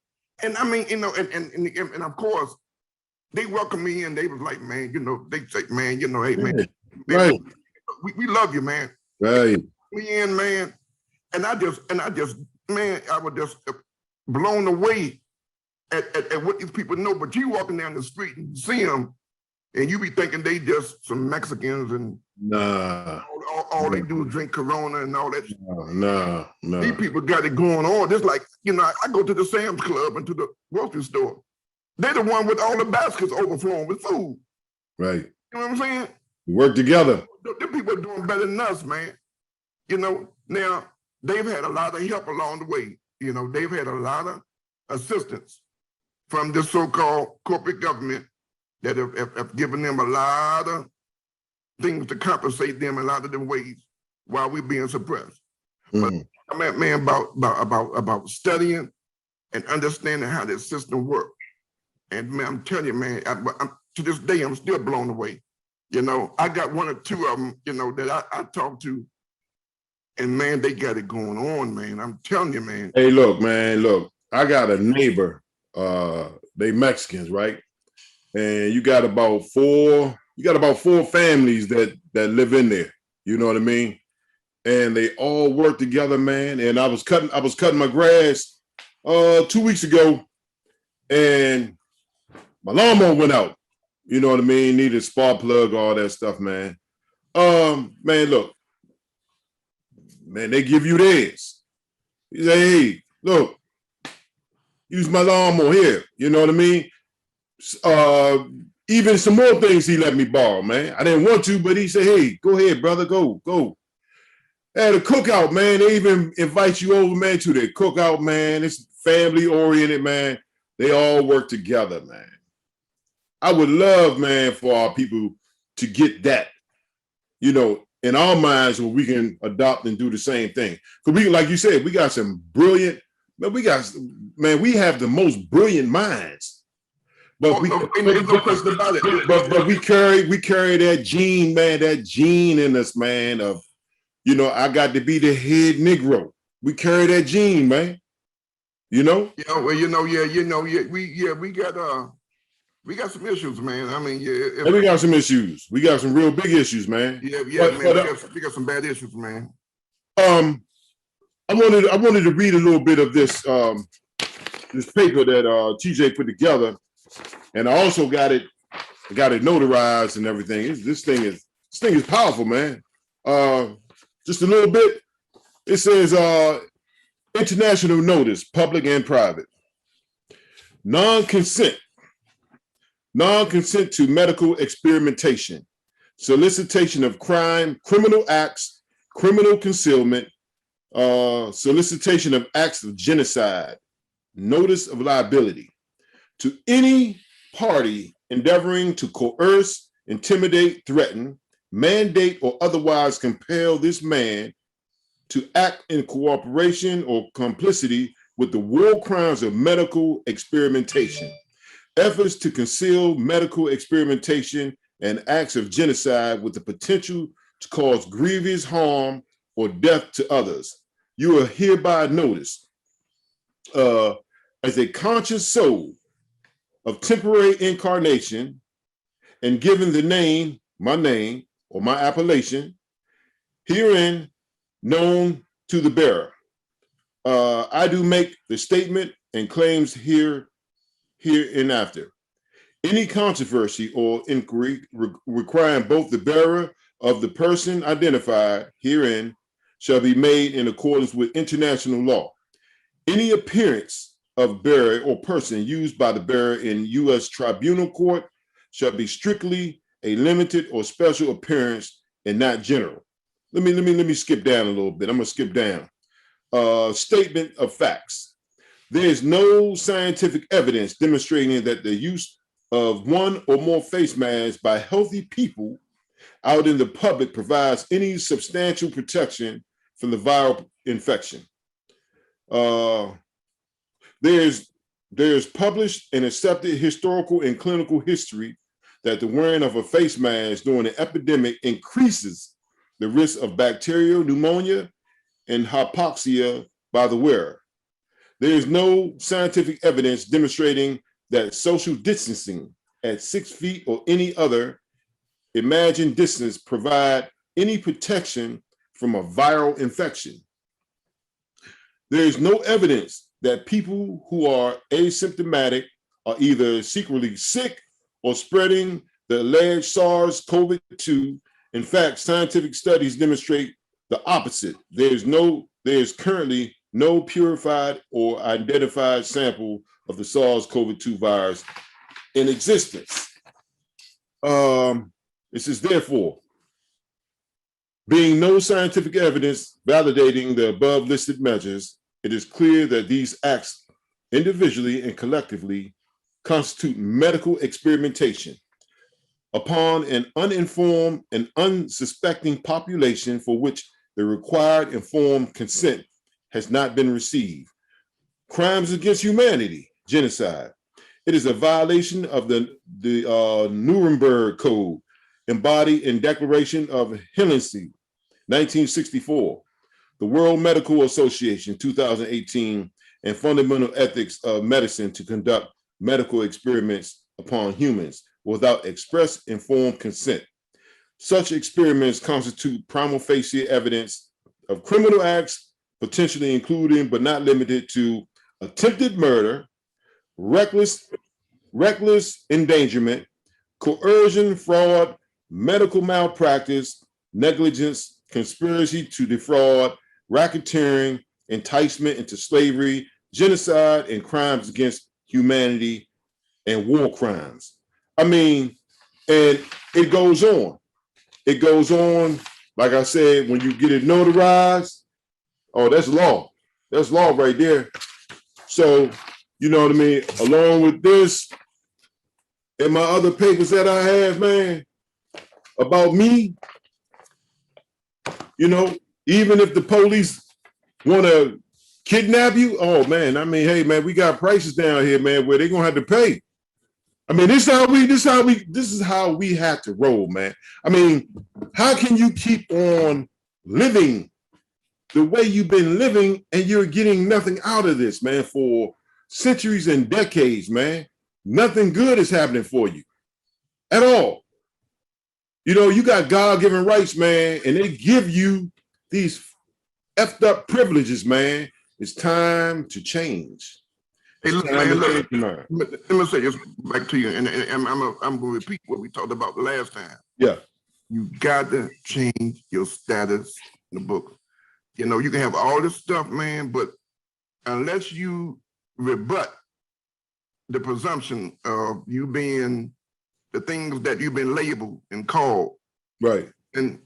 And I mean, and of course, they welcomed me in. They was like, man, they say, man, hey, man, Right. We love you, man. Right. Me in, man. And I just, man, I was just blown away at what these people know. But you walking down the street and see them, and you be thinking they just some Mexicans and nah. All they do is drink Corona and all that. No. These people got it going on. Just like, I go to the Sam's Club and to the grocery store. They're the one with all the baskets overflowing with food. Right. You know what I'm saying? We work together. The people are doing better than us, man. Now they've had a lot of help along the way. They've had a lot of assistance from this so-called corporate government that have given them a lot of things to compensate them in a lot of them ways while we're being suppressed. But I mean, man, about studying and understanding how this system works. And man, I'm telling you, man, to this day, I'm still blown away. I got one or two of them, that I talked to, and man, they got it going on, man. I'm telling you, man. Hey, look, I got a neighbor, they Mexicans, right? And you got about four families that live in there. You know what I mean? And they all work together, man. And I was cutting my grass 2 weeks ago, and my lawnmower went out. You know what I mean? Needed a spark plug, all that stuff, man. Man, look, man, they give you theirs. You say, hey, look, use my lawnmower here. You know what I mean? Even some more things he let me borrow, man. I didn't want to, but he said, hey, go ahead, brother, go. At a cookout, man, they even invite you over, man, to their cookout, man. It's family oriented, man. They all work together, man. I would love, man, for our people to get that, you know, in our minds where we can adopt and do the same thing. Because we, like you said, we got some brilliant, we have the most brilliant minds. But we carry that gene, man, that gene in us, man, of, you know, I got to be the head Negro. We carry that gene, man. You know? Yeah, well, we got some issues, man. I mean, we got some issues. We got some real big issues, man. Yeah, man. We got some bad issues, man. I wanted to read a little bit of this this paper that TJ put together, and I also got it notarized and everything. This thing is powerful, man. Just a little bit. It says international notice, public and private. Non-consent to medical experimentation, solicitation of crime, criminal acts, criminal concealment, solicitation of acts of genocide, notice of liability to any party endeavoring to coerce, intimidate, threaten, mandate, or otherwise compel this man to act in cooperation or complicity with the war crimes of medical experimentation, efforts to conceal medical experimentation, and acts of genocide with the potential to cause grievous harm or death to others. You are hereby noticed as a conscious soul of temporary incarnation and given the name, my name, or my appellation, herein known to the bearer. I do make the statement and claims hereinafter. Any controversy or inquiry requiring both the bearer of the person identified herein shall be made in accordance with international law. Any appearance of bearer or person used by the bearer in U.S. tribunal court shall be strictly a limited or special appearance and not general. Let me skip down a little bit. I'm gonna skip down. Statement of facts. There is no scientific evidence demonstrating that the use of one or more face masks by healthy people out in the public provides any substantial protection from the viral infection. There's published and accepted historical and clinical history that the wearing of a face mask during an epidemic increases the risk of bacterial pneumonia and hypoxia by the wearer. There is no scientific evidence demonstrating that social distancing at 6 feet or any other imagined distance provide any protection from a viral infection. There is no evidence that people who are asymptomatic are either secretly sick or spreading the alleged SARS-CoV-2. In fact, scientific studies demonstrate the opposite. There's currently no purified or identified sample of the SARS-CoV-2 virus in existence. It says, therefore, being no scientific evidence validating the above listed measures, it is clear that these acts individually and collectively constitute medical experimentation upon an uninformed and unsuspecting population for which the required informed consent has not been received. Crimes against humanity, genocide. It is a violation of the Nuremberg Code embodied in Declaration of Helsinki, 1964, the World Medical Association, 2018, and Fundamental Ethics of Medicine to conduct medical experiments upon humans without express informed consent. Such experiments constitute prima facie evidence of criminal acts, potentially including but not limited to attempted murder, reckless endangerment, coercion, fraud, medical malpractice, negligence, conspiracy to defraud, racketeering, enticement into slavery, genocide, and crimes against humanity and war crimes. I mean, and it goes on. It goes on. Like I said, when you get it notarized, oh, that's law. That's law right there. So, you know what I mean? Along with this and my other papers that I have, man, about me, you know, even if the police want to kidnap you, oh man, I mean, hey man, we got prices down here, man, where they're gonna have to pay. I mean, this is how we have to roll, man. I mean, how can you keep on living the way you've been living and you're getting nothing out of this, man, for centuries and decades, man? Nothing good is happening for you at all. You know, you got God-given rights, man, and they give you these effed up privileges, man. It's time to change. Hey, look, man, look, let me say this back to you, and I'm going to repeat what we talked about the last time. Yeah. You got to change your status in the book. You know, you can have all this stuff, man, but unless you rebut the presumption of you being the things that you've been labeled and called, right, and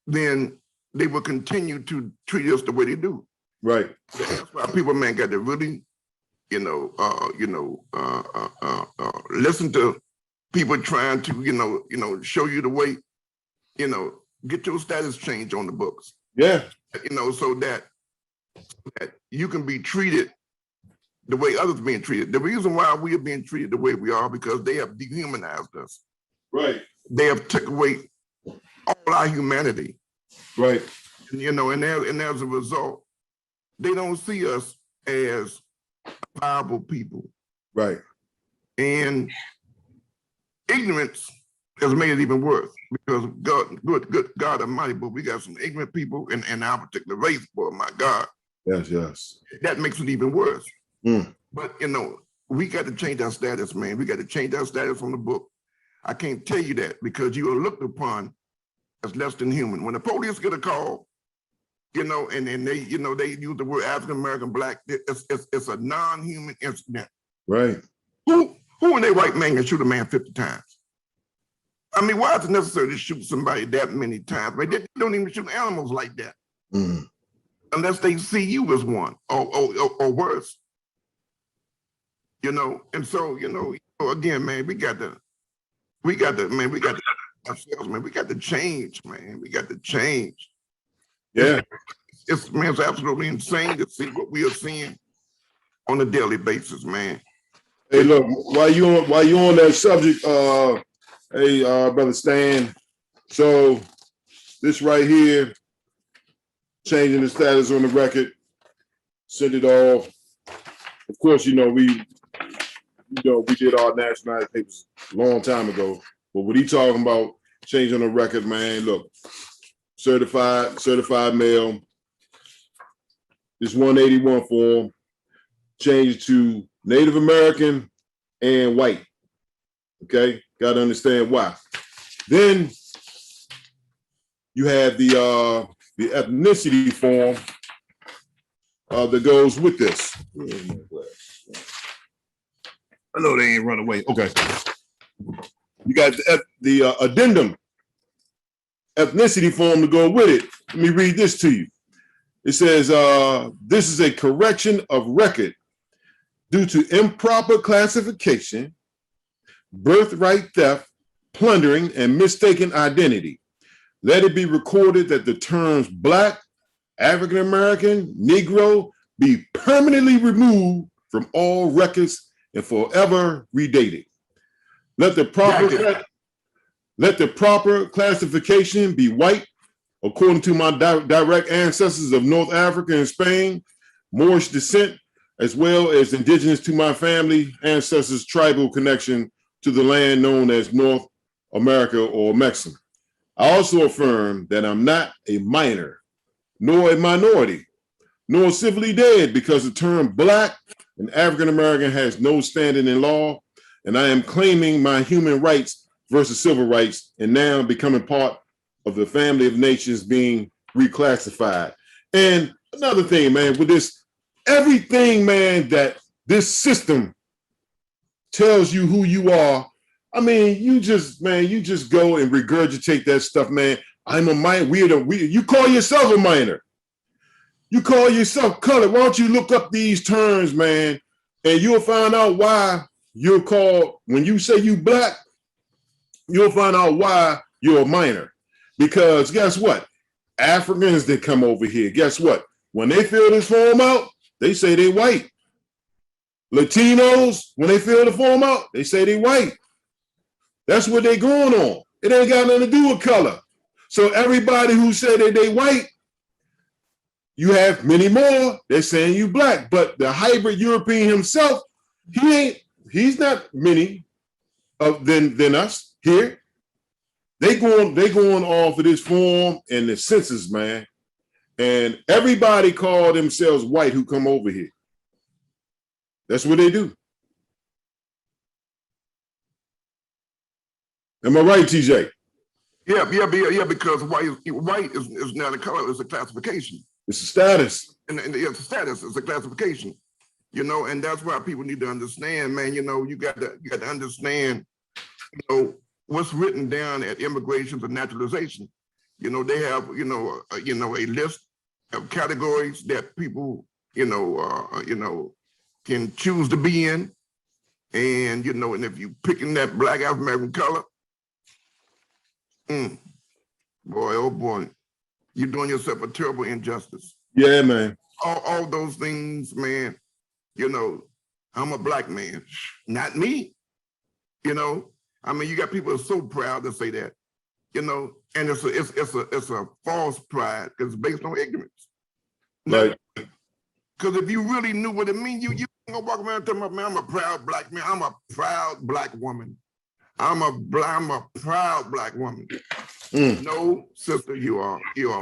then they will continue to treat us the way they do. Right. That's why people, man, got to really, listen to people trying to, show you the way, get your status change on the books. Yeah. So that you can be treated the way others are being treated. The reason why we are being treated the way we are because they have dehumanized us. Right. They have took away all our humanity. Right. And as a result, they don't see us as viable people. Right. And ignorance has made it even worse because good God Almighty, but we got some ignorant people in our particular race, boy, my God. Yes, yes. That makes it even worse. Mm. But, we got to change our status, man. We got to change our status on the book. I can't tell you that because you are looked upon as less than human. When the police get a call, and they use the word African-American, black, it's a non-human incident. Right. Who in their right man can shoot a man 50 times? I mean, why is it necessary to shoot somebody that many times? Right? They don't even shoot animals like that. Mm. Unless they see you as one or worse. And so, again, man, we got to ourselves, man, we got to change, man. We got to change. Yeah. It's absolutely insane to see what we are seeing on a daily basis, man. Hey, look, while you on that subject, brother Stan, so this right here, changing the status on the record, send it off. Of course, we did our nationality papers a long time ago. But what he talking about, changing the record, man, look, certified mail, this 181 form, changed to Native American and white. Okay, got to understand why. Then you have the ethnicity form that goes with this. I know they ain't run away. Okay. You got the addendum ethnicity form to go with it. Let me read this to you. It says, this is a correction of record due to improper classification, birthright theft, plundering, and mistaken identity. Let it be recorded that the terms Black, African American, Negro be permanently removed from all records and forever redated. Let the proper classification be white, according to my direct ancestors of North Africa and Spain, Moorish descent, as well as indigenous to my family ancestors' tribal connection to the land known as North America or Mexico. I also affirm that I'm not a minor, nor a minority, nor civilly dead, because the term Black and African American has no standing in law, and I am claiming my human rights versus civil rights, and now becoming part of the family of nations being reclassified. And another thing, man, with this, everything, man, that this system tells you who you are. I mean, you just go and regurgitate that stuff, man. I'm a minor. You call yourself a minor. You call yourself colored. Why don't you look up these terms, man, and you'll find out why you're called, when you say you black, you'll find out why you're a minor. Because guess what? Africans that come over here, guess what? When they fill this form out, they say they white. Latinos, when they fill the form out, they say they white. That's what they going on. It ain't got nothing to do with color. So everybody who say that they white, you have many more, they're saying you black. But the hybrid European himself, he's not many than us here. They going off of this form and the census, man. And everybody call themselves white who come over here. That's what they do. Am I right, TJ? Yeah, because white is not a color, it's a classification. It's a status. And it's a status, it's a classification. You know, and that's why people need to understand, man, you know, you got to understand, you know, what's written down at immigration and naturalization. You know, they have, a list of categories that people, can choose to be in. And, and if you picking that black African American color, boy, oh boy, you're doing yourself a terrible injustice. Yeah, man. All those things, man, I'm a black man, not me, I mean, you got people who are so proud to say that, and it's a false pride because it's based on ignorance. Right. Because if you really knew what it means, you gonna walk around talking about, man, I'm a proud black man. I'm a proud black woman. I'm a proud black woman. No, sister, you are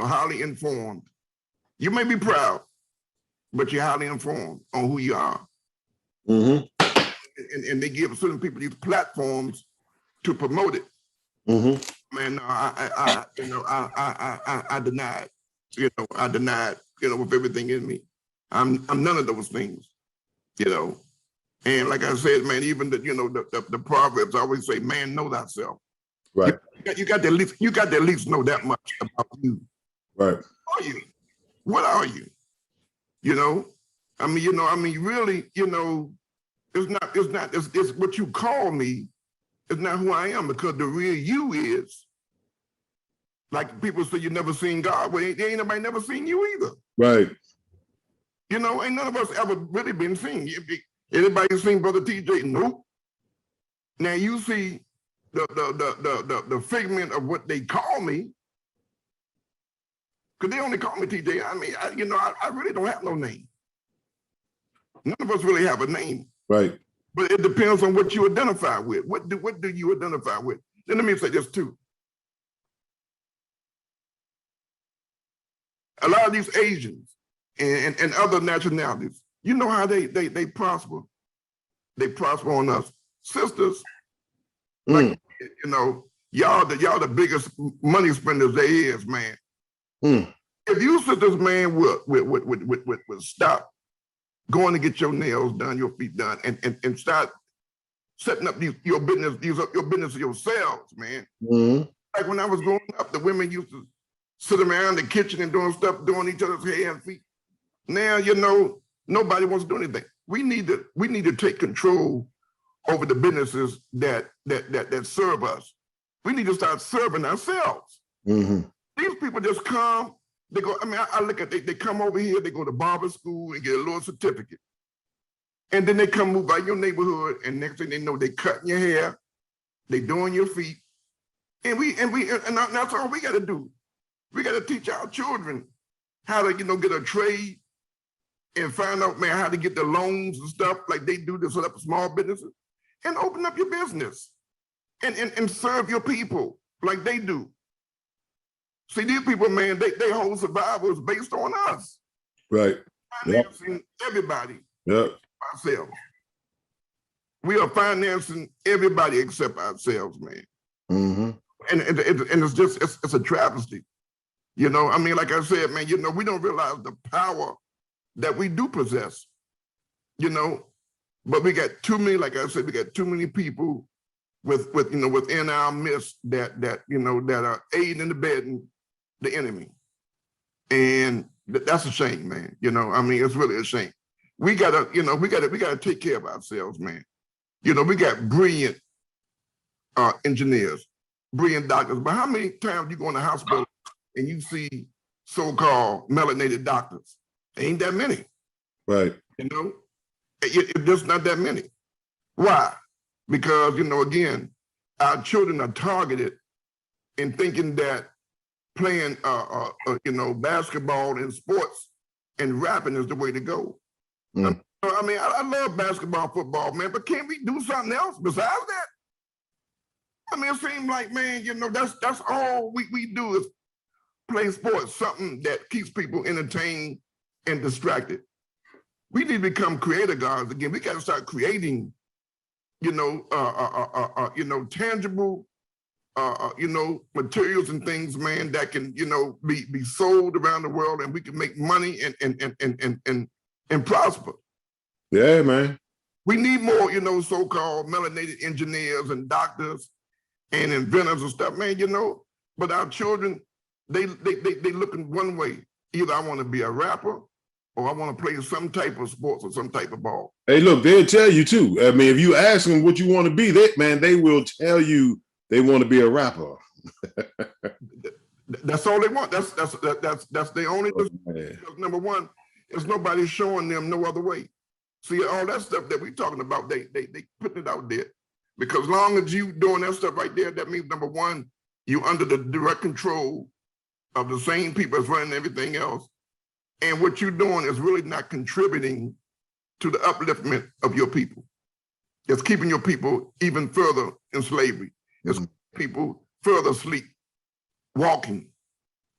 highly informed. You may be proud, but you're highly informed on who you are. And they give certain people these platforms to promote it. Man, I deny it. I deny it. With everything in me, I'm none of those things. And like I said, man, even the Proverbs always say, "Man, know thyself." Right. You got to at least know that much about you. Right. Who are you? What are you? Really, it's what you call me. It's not who I am, because the real you is, like people say, you never seen God. Well, ain't nobody never seen you either. Right. Ain't none of us ever really been seen. Anybody seen Brother TJ? Nope. Now you see the figment of what they call me, because they only call me TJ. I mean, I really don't have no name. None of us really have a name. Right. But it depends on what you identify with. What do you identify with? Then let me say this too. A lot of these Asians and other nationalities, you know how they prosper. They prosper on us. Sisters, like, y'all the biggest money spenders there is, man. If you sisters, man, would stop going to get your nails done, your feet done, and start setting up your business yourselves, man. Like when I was growing up, the women used to sit around the kitchen and doing stuff, doing each other's hair and feet. Now, nobody wants to do anything. We need to take control over the businesses that serve us. We need to start serving ourselves. These people just come, they go, I look at, they come over here, they go to barber school and get a little certificate. And then they come move by your neighborhood, and next thing they know, they cutting your hair, they doing your feet. And that's all we gotta do. We gotta teach our children how to, get a trade and find out, man, how to get the loans and stuff like they do to set up small businesses, and open up your business and serve your people like they do. See, these people, man, they whole survival is based on us. Right. Financing everybody. Yep. Ourselves. We are financing everybody except ourselves, man. And it's just, it's a travesty. You know, I mean, like I said, man, you know, we don't realize the power that we do possess, you know, but we got too many, like I said, we got too many people with you know, within our midst that you know, that are aiding and abetting the enemy. And that's a shame, man. You know, I mean, it's really a shame. We gotta, you know, we gotta take care of ourselves, man. You know, we got brilliant engineers, brilliant doctors, but how many times you go in the hospital and you see so-called melanated doctors? Ain't that many. Right. You know, it's just not that many. Why? Because, you know, again, our children are targeted in thinking that playing, you know, basketball and sports and rapping is the way to go. Mm. I mean, I love basketball, football, man, but can't we do something else besides that? I mean, it seems like, man, you know, that's all we do is play sports, something that keeps people entertained and distracted. We need to become creator gods again. We got to start creating, you know, tangible, you know, materials and things, man, that can, you know, be sold around the world, and we can make money and prosper. Yeah, man. We need more, you know, so-called melanated engineers and doctors and inventors and stuff, man, you know. But our children, they looking one way. Either I want to be a rapper or I want to play some type of sports or some type of ball. Hey, look, they'll tell you too. I mean, if you ask them what you want to be, they will tell you they want to be a rapper. That's all they want. That's their only. Number one, there's nobody showing them no other way. See, all that stuff that we talking about, they putting it out there. Because as long as you doing that stuff right there, that means number one, you under the direct control of the same people that's running everything else. And what you're doing is really not contributing to the upliftment of your people. It's keeping your people even further in slavery. It's people further asleep, walking.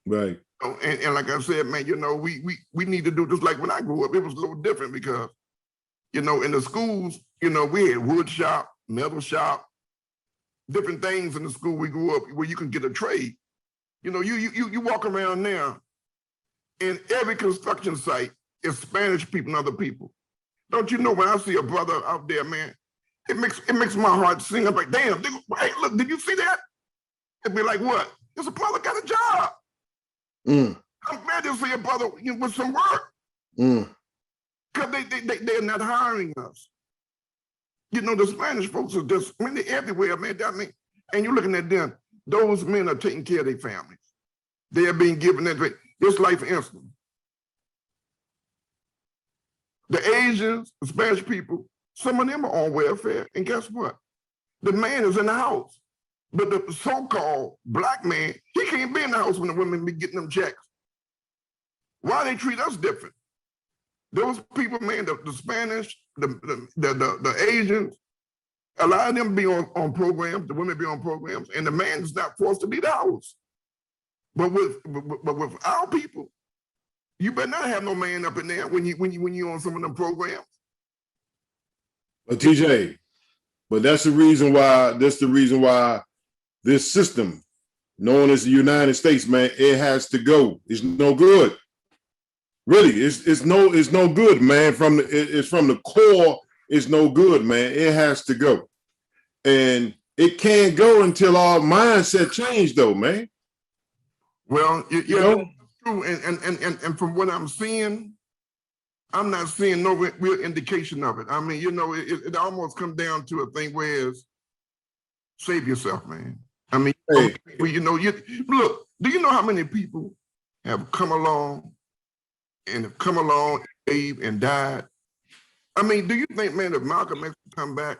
Right. And like I said, man, you know, we need to do just like when I grew up. It was a little different because, you know, in the schools, you know, we had wood shop, metal shop, different things in the school we grew up where you can get a trade. You know, you walk around now, in every construction site is Spanish people and other people. Don't you know, when I see a brother out there, man, it makes my heart sing. I'm like, damn, hey, look, did you see that? It'd be like, what? There's a brother got a job. I'm glad to see a brother with some work. Because they're not hiring us. You know, the Spanish folks are just, I mean, they're everywhere, man. I mean, and you're looking at them, those men are taking care of their families. They are being given that. Just like, for instance, the Asians, the Spanish people, some of them are on welfare. And guess what? The man is in the house. But the so-called black man, he can't be in the house when the women be getting them checks. Why they treat us different? Those people, man, the Spanish, the Asians, a lot of them be on programs, the women be on programs, and the man is not forced to leave the house. But with our people, you better not have no man up in there when you on some of them programs. But TJ, but that's the reason why this system, known as the United States, man, it has to go. It's no good. Really, it's no good, man. It's from the core. It's no good, man. It has to go, and it can't go until our mindset change, though, man. Well, you know, true, and from what I'm seeing, I'm not seeing no real indication of it. I mean, you know, it almost comes down to a thing where it's save yourself, man. I mean, hey. you know, look. Do you know how many people have come along and died? I mean, do you think, man, if Malcolm X come back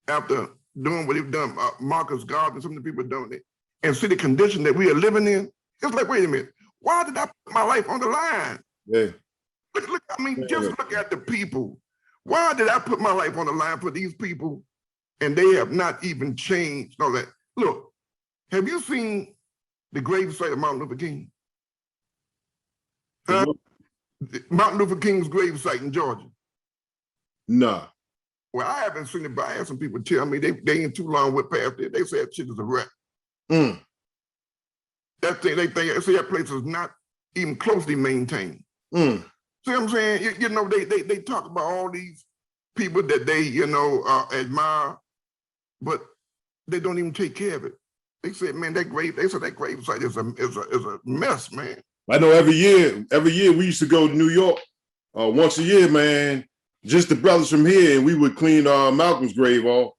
after doing what he's done, Marcus Garvey and some of the people doing it, and see the condition that we are living in? It's like, wait a minute, why did I put my life on the line? Yeah. Look, I mean, just look at the people. Why did I put my life on the line for these people and they have not even changed all that? Look, have you seen the gravesite of Martin Luther King? Martin Luther King's gravesite in Georgia? Nah. Well, I haven't seen it, but I had some people tell me they ain't too long with past it. They said shit is a wreck. That that thing, they see that place is not even closely maintained. Mm. See what I'm saying? You know, they talk about all these people that they, you know, admire, but they don't even take care of it. They said, man, that grave site is a mess, man. I know every year we used to go to New York once a year, man. Just the brothers from here, and we would clean Malcolm's grave off.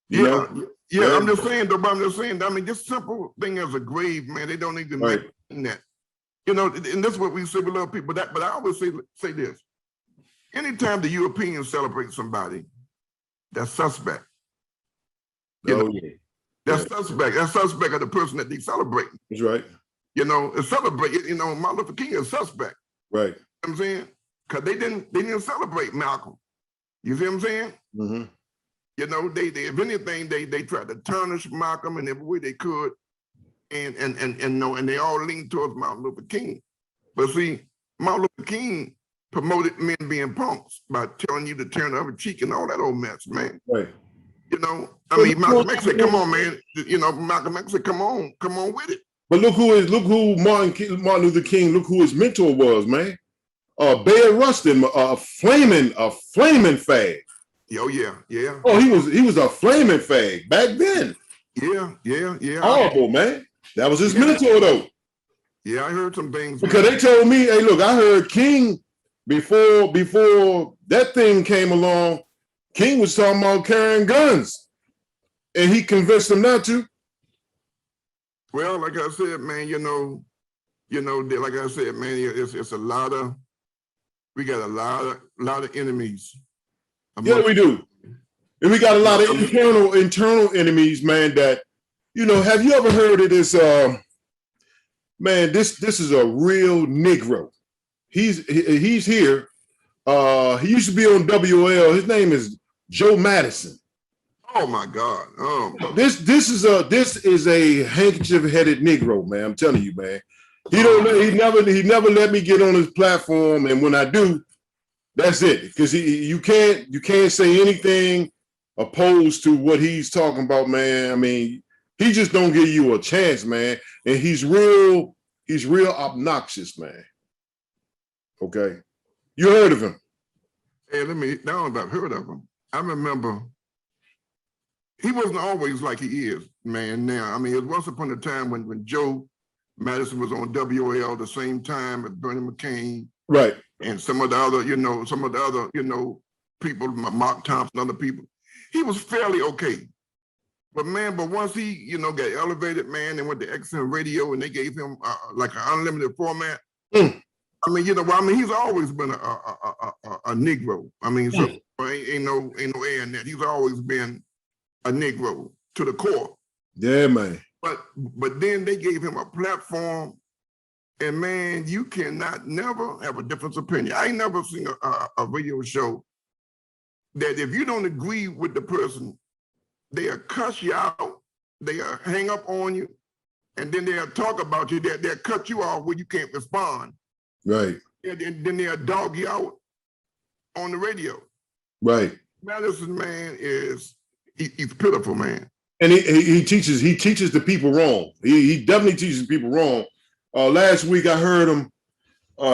You know? Yeah. I'm just saying, though. But I'm just saying. I mean, just simple thing as a grave, man. They don't even maintain that. You know, and this is what we say. We love people. But I always say this: anytime the Europeans celebrate somebody, that's suspect. That's suspect. That's suspect of the person that they celebrate. That's right. You know, and celebrate. You know, Martin Luther King is suspect. Right. You know what I'm saying? Because they didn't celebrate Malcolm. You see what I'm saying? Mm-hmm. You know, they if anything, they tried to tarnish Malcolm in every way they could, and they all leaned towards Martin Luther King. But see, Martin Luther King promoted men being punks by telling you to turn the other cheek and all that old mess, man. Right. You know, I mean, Malcolm X said, "Come on, man." You know, Malcolm X said, "Come on with it." But look who Martin Luther King. Look who his mentor was, man. Bayard Rustin, a flaming fag. Oh yeah. Oh, he was a flaming fag back then. Yeah. Horrible, man. That was his mentor, though. Yeah, I heard some things. Because they told me, hey, look, I heard King before that thing came along. King was talking about carrying guns, and he convinced them not to. Well, like I said, man, you know, like I said, man, it's a lot of. We got a lot of enemies. Yeah, we do. And we got a lot of internal enemies, man, that, you know, have you ever heard of this, man, this is a real Negro. He's here. He used to be on WL. His name is Joe Madison. Oh my God. This is a handkerchief-headed Negro, man. I'm telling you, man. He never let me get on his platform, and when I do, that's it. Because you can't say anything opposed to what he's talking about, man. I mean, he just don't give you a chance, man. And he's real obnoxious, man. Okay, you heard of him? Hey, now I've heard of him. I remember he wasn't always like he is, man. Now, I mean, it was once upon a time when Joe Madison was on WL the same time as Bernie McCain. Right. And some of the other, people, Mark Thompson, other people. He was fairly okay. But once he, got elevated, man, and went to XM radio and they gave him like an unlimited format. Mm. I mean, he's always been a Negro. I mean, so ain't no air in that. He's always been a Negro to the core. Yeah, man. But then they gave him a platform, and man, you cannot never have a different opinion. I ain't never seen a radio show that if you don't agree with the person, they'll cuss you out, they'll hang up on you, and then they'll talk about you, they'll cut you off where you can't respond. Right. And then they'll dog you out on the radio. Right. Madison, man, he's pitiful, man. And he teaches the people wrong. He definitely teaches people wrong. Last week I heard him.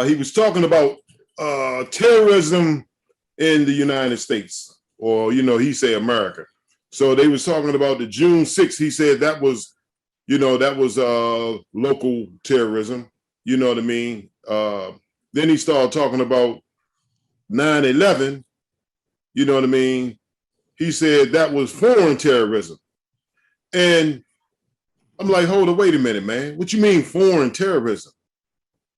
He was talking about terrorism in the United States, or he say America. So they was talking about the June 6th. He said that was local terrorism. You know what I mean? Then he started talking about 9/11. You know what I mean? He said that was foreign terrorism. And I'm like, hold on, wait a minute, man. What you mean foreign terrorism?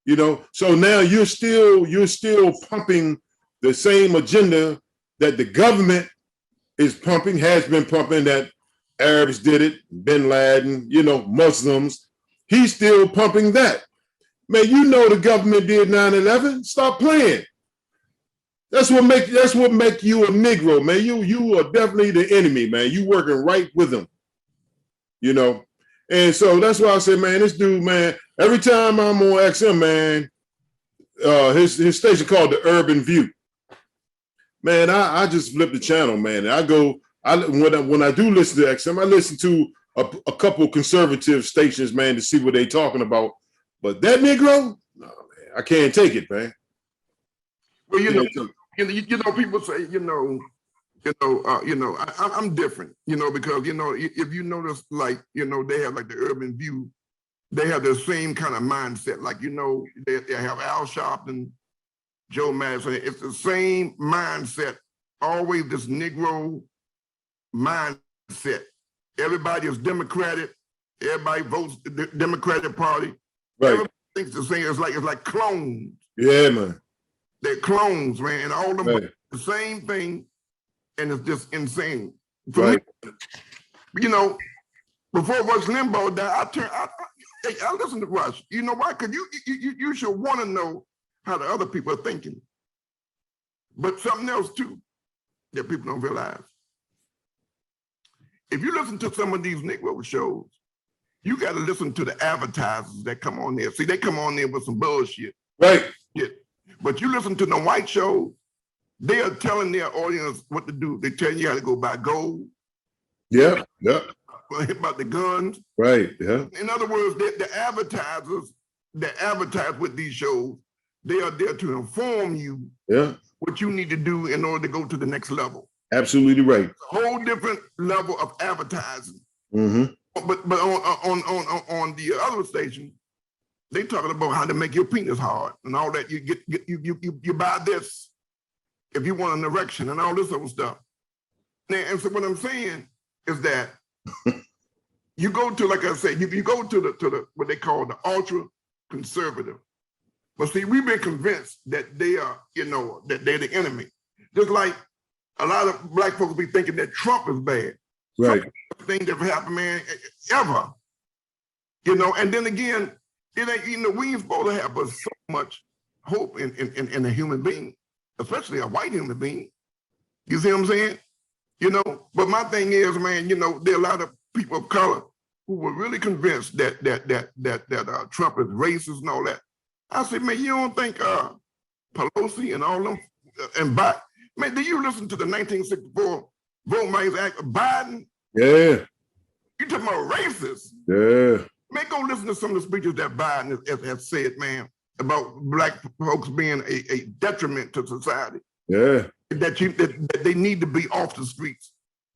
So now you're still pumping the same agenda that the government is pumping, has been pumping, that Arabs did it, Bin Laden, Muslims. He's still pumping that. Man, the government did 9/11. Stop playing. That's what make you a Negro, man. You are definitely the enemy, man. You working right with them. And so that's why I said, man, this dude, man, every time I'm on XM, man, his station called the Urban View. Man, I just flip the channel, man. And when I do listen to XM, I listen to a couple conservative stations, man, to see what they talking about. But that Negro, no, man, I can't take it, man. Well, people say, I'm different, because if you notice, like, they have like the Urban View, they have the same kind of mindset, like, they have Al Sharpton, Joe Madison. It's the same mindset, always this Negro mindset. Everybody is Democratic. Everybody votes the Democratic Party. Right. Everybody thinks the same. It's like clones. Yeah, man. They're clones, man, and all of them right. the same thing, and it's just insane. For right. me, before Rush Limbaugh died, I listened to Rush. You know why? Because you should want to know how the other people are thinking. But something else too that people don't realize. If you listen to some of these Negro shows, you got to listen to the advertisers that come on there. See, they come on there with some bullshit. Right. Yeah. But you listen to the white shows, they are telling their audience what to do. They tell you how to go buy gold. Yeah. Yeah. About the guns. Right. Yeah. In other words, the advertisers that advertise with these shows, they are there to inform you what you need to do in order to go to the next level. Absolutely right. It's a whole different level of advertising. Mm-hmm. But on the other station, they talking about how to make your penis hard and all that. You buy this if you want an erection and all this other stuff. And so what I'm saying is that you go to, like I said, you go to the what they call the ultra conservative. But see, we've been convinced that they are, that they're the enemy. Just like a lot of black folks be thinking that Trump is bad. Right. Thing that happened, man, ever. And then again, it ain't, we ain't supposed to have but so much hope in a human being, especially a white human being. You see what I'm saying? But my thing is, man, there are a lot of people of color who were really convinced that Trump is racist and all that. I said, man, you don't think Pelosi and all them and Biden, man, do you listen to the 1964 Vote Rights Act of Biden? Yeah. You talking about racist? Yeah. Man, go listen to some of the speeches that Biden has said, man, about black folks being a detriment to society. Yeah. That they need to be off the streets.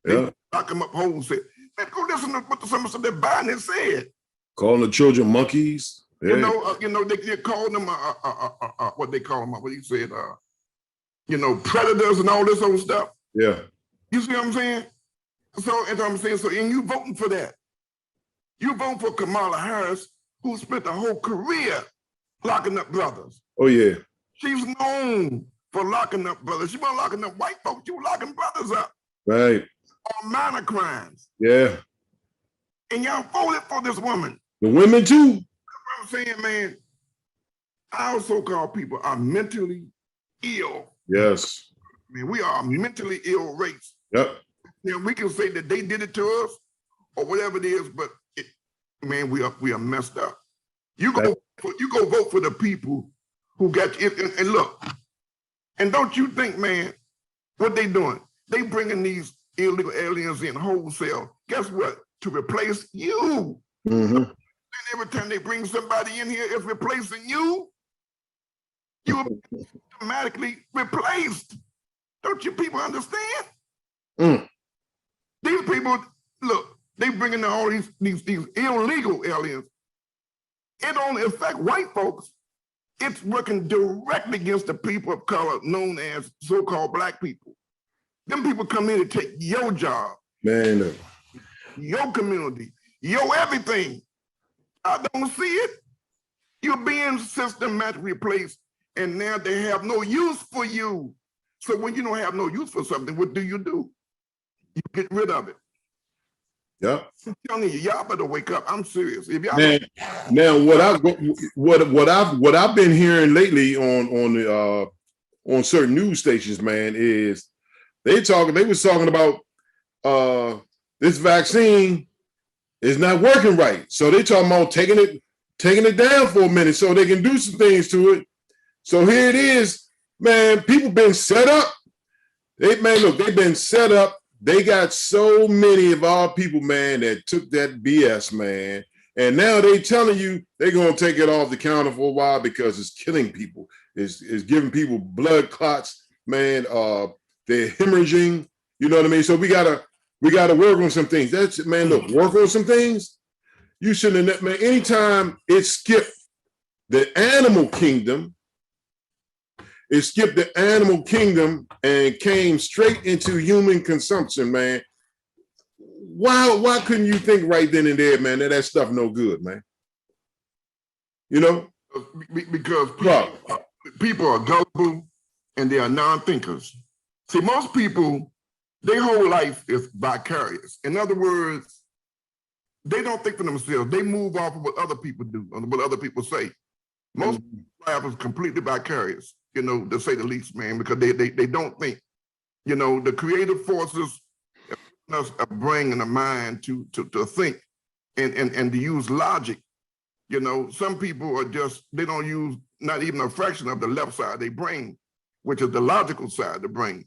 Yeah. They lock them up wholesale. Man, go listen to what some of the stuff that Biden has said. Calling the children monkeys. Yeah. They call them what they call them, what he said, predators and all this old stuff. Yeah. You see what I'm saying? So, and I'm saying, and you voting for that. You vote for Kamala Harris, who spent a whole career locking up brothers. Oh, yeah. She's known for locking up brothers. She wasn't locking up white folks, she was locking brothers up. Right. On minor crimes. Yeah. And y'all voted for this woman. The women too. I'm saying, man, our so-called people are mentally ill. Yes. I mean, we are a mentally ill race. Yep. We can say that they did it to us or whatever it is, but man, we are messed up. You go vote for the people who got you. And look, and don't you think, man, what they doing? They bringing these illegal aliens in wholesale. Guess what? To replace you. Mm-hmm. And every time they bring somebody in here, it's replacing you. You are automatically replaced. Don't you people understand? Mm. These people, look, they bring in all these illegal aliens. It only affects white folks. It's working directly against the people of color known as so-called black people. Them people come in to take your job. Man. Your community, your everything. I don't see it. You're being systematically replaced, and now they have no use for you. So when you don't have no use for something, what do? You get rid of it. Yeah. I'm telling you, y'all better wake up. I'm serious. If y'all Man, now what I've been hearing lately on certain news stations, man, is they was talking about this vaccine is not working right. So they talking about taking it down for a minute so they can do some things to it. So here it is, man. People been set up. They've been set up they got so many of our people, man, that took that BS, man. And now they telling you they're going to take it off the counter for a while because it's killing people. It's giving people blood clots, man. They're hemorrhaging. You know what I mean? So we gotta work on some things. That's, man, look, work on some things. You shouldn't have, man, anytime it skipped the animal kingdom, and came straight into human consumption, man. Why couldn't you think right then and there, man, that stuff no good, man? You know? Because people are gullible and they are non-thinkers. See, most people, their whole life is vicarious. In other words, they don't think for themselves. They move off of what other people do, or what other people say. Most life is completely vicarious, you know, to say the least, man, because they don't think. You know, the creative forces us a brain and a mind to think and to use logic. You know, some people are just, they don't use not even a fraction of the left side of their brain, which is the logical side of the brain.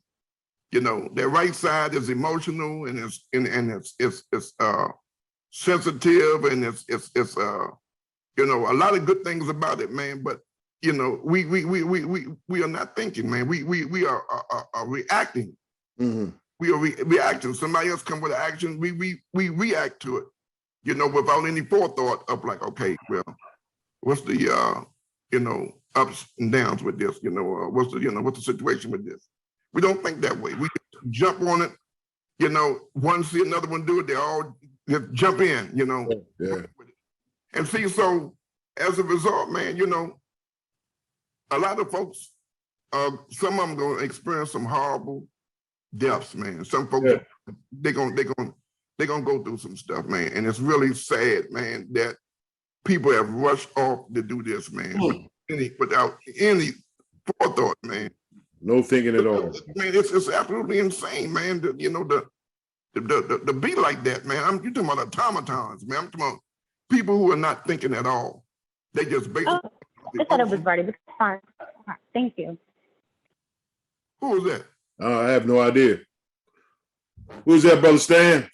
You know, their right side is emotional and it's sensitive and it's you know, a lot of good things about it, man. But you know, we are not thinking, man. We are reacting. Mm-hmm. We are reacting. Somebody else come with an action, we react to it, you know, without any forethought of like, okay, well, what's the you know, ups and downs with this, you know, what's the situation with this? We don't think that way. We jump on it, you know, one see another one do it, they all just jump in, you know. Yeah. And see, so as a result, man, you know, a lot of folks, some of them gonna experience some horrible deaths, man. Some folks, they're gonna go through some stuff, man. And it's really sad, man, that people have rushed off to do this, man, without any forethought, man. No thinking at all. Man, it's absolutely insane, man. You know, the be like that, man. You're talking about automatons, man. I'm talking about people who are not thinking at all. They just basically. I thought it was ready. But fine. Thank you. Who was that? I have no idea. Who's that, Brother Stan?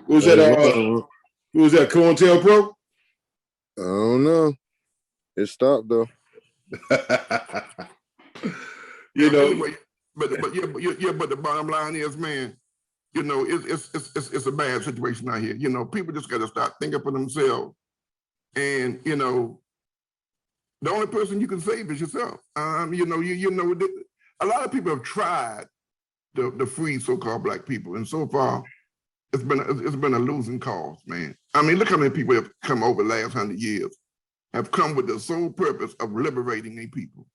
Who's that? Who's that? COINTELPRO? I don't know. It stopped though. You know. Anyway, but the bottom line is, man, you know, it's a bad situation out here. You know, people just got to start thinking for themselves. And, you know, the only person you can save is yourself. You know, a lot of people have tried to free so-called Black people. And so far, it's been a losing cause, man. I mean, look how many people have come over the last 100 years, have come with the sole purpose of liberating their people.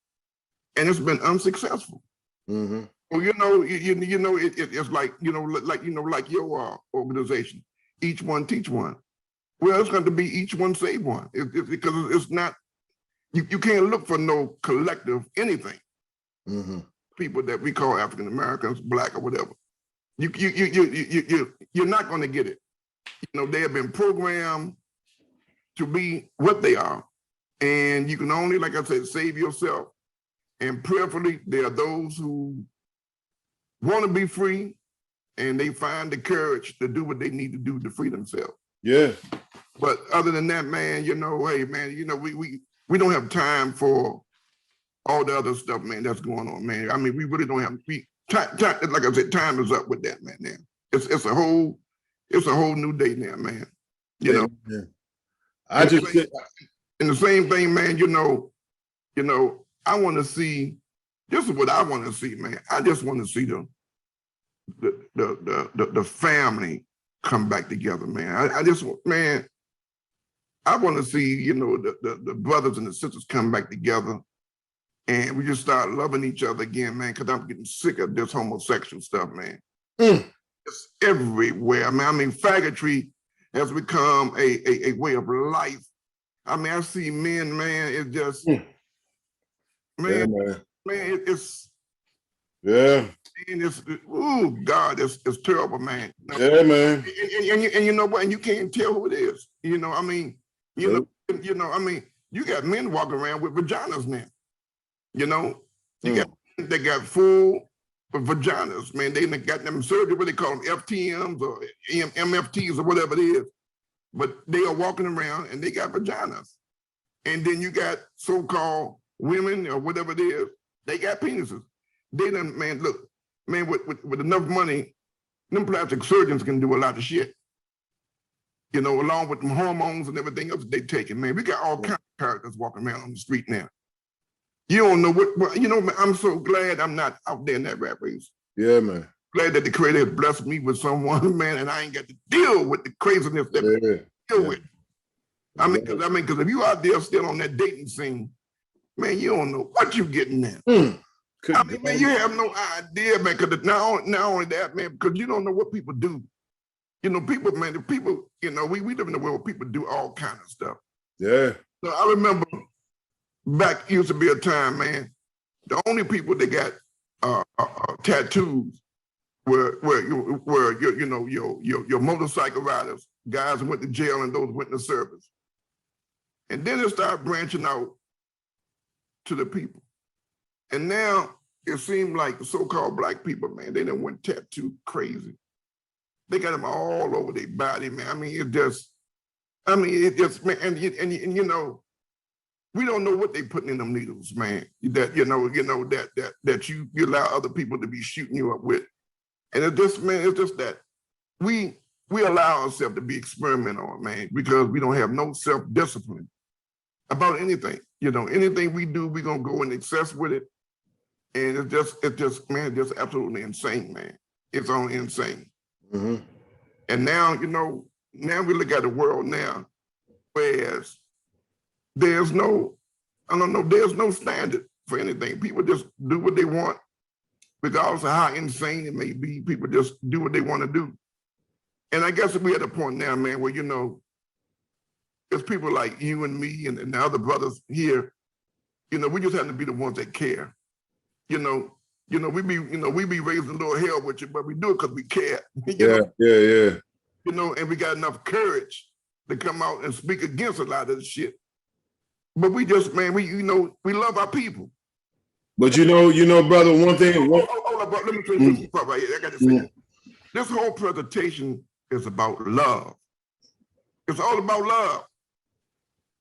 And it's been unsuccessful. Mm-hmm. Well, you know, it's like, like your organization, each one teach one. Well, it's going to be each one save one. Because it's not, you can't look for no collective anything. Mm-hmm. People that we call African Americans, Black or whatever. You're not going to get it. You know, they have been programmed to be what they are. And you can only, like I said, save yourself. And prayerfully, there are those who want to be free and they find the courage to do what they need to do to free themselves. Yeah. But other than that, man, you know, hey, man, you know, we don't have time for all the other stuff, man, that's going on, man. I mean, we really don't have, time, like I said, time is up with that, man, now. It's a whole new day now, man. You know? Yeah. And the same thing, man, you know, I want to see, this is what I want to see, man. I just want to see the family come back together, man. I want to see, you know, the brothers and the sisters come back together and we just start loving each other again, man, because I'm getting sick of this homosexual stuff, man. It's everywhere, man. I mean, faggotry has become a way of life. I mean, I see men, man, it just, it's, yeah. And it's, oh God, it's terrible, man. You know? Yeah, man. And you know what? And you can't tell who it is. You know, I mean, you know, I mean, you got men walking around with vaginas now. You know, you got They got full vaginas, man. They got them surgery, what they call them, FTMs or MFTs or whatever it is. But they are walking around and they got vaginas. And then you got so-called women or whatever it is, they got penises. They done, man, look, man, with enough money, them plastic surgeons can do a lot of shit. You know, along with them hormones and everything else they taking, man. We got all kinds of characters walking around on the street now. You don't know what you know, man, I'm so glad I'm not out there in that rat race. Yeah, man. Glad that the Creator has blessed me with someone, man, and I ain't got to deal with the craziness that we deal with. I mean, because if you out there still on that dating scene, man, you don't know what you're getting at. I mean, man, you have no idea, man, because not only that, man, because you don't know what people do. You know, people, man, the people, you know, we live in a world where people do all kinds of stuff. Yeah. So I remember back used to be a time, man, the only people that got tattoos were your motorcycle riders, guys who went to jail and those who went to service. And then it started branching out to the people. And now it seemed like the so-called Black people, man, they done went tattoo crazy. They got them all over their body, man. I mean, it just, man, and you know, we don't know what they putting in them needles, man. That that you allow other people to be shooting you up with, and it's just, man, it's just that we allow ourselves to be experimented on, man, because we don't have no self-discipline about anything. You know, anything we do, we're gonna go in excess with it, and it's just, man, just absolutely insane, man. It's only insane. And now, you know, now we look at the world now, whereas there's no standard for anything. People just do what they want, regardless of how insane it may be. People just do what they want to do. And I guess we're at a point now, man, where, you know, there's people like you and me and the other brothers here, you know, we just have to be the ones that care. You know, we be raising a little hell with you, but we do it because we care. Yeah. You know, and we got enough courage to come out and speak against a lot of the shit. But we just, man, we love our people. But you know, brother, one thing. Hold on, bro. Let me finish this part right here. I got to say this. This whole presentation is about love. It's all about love.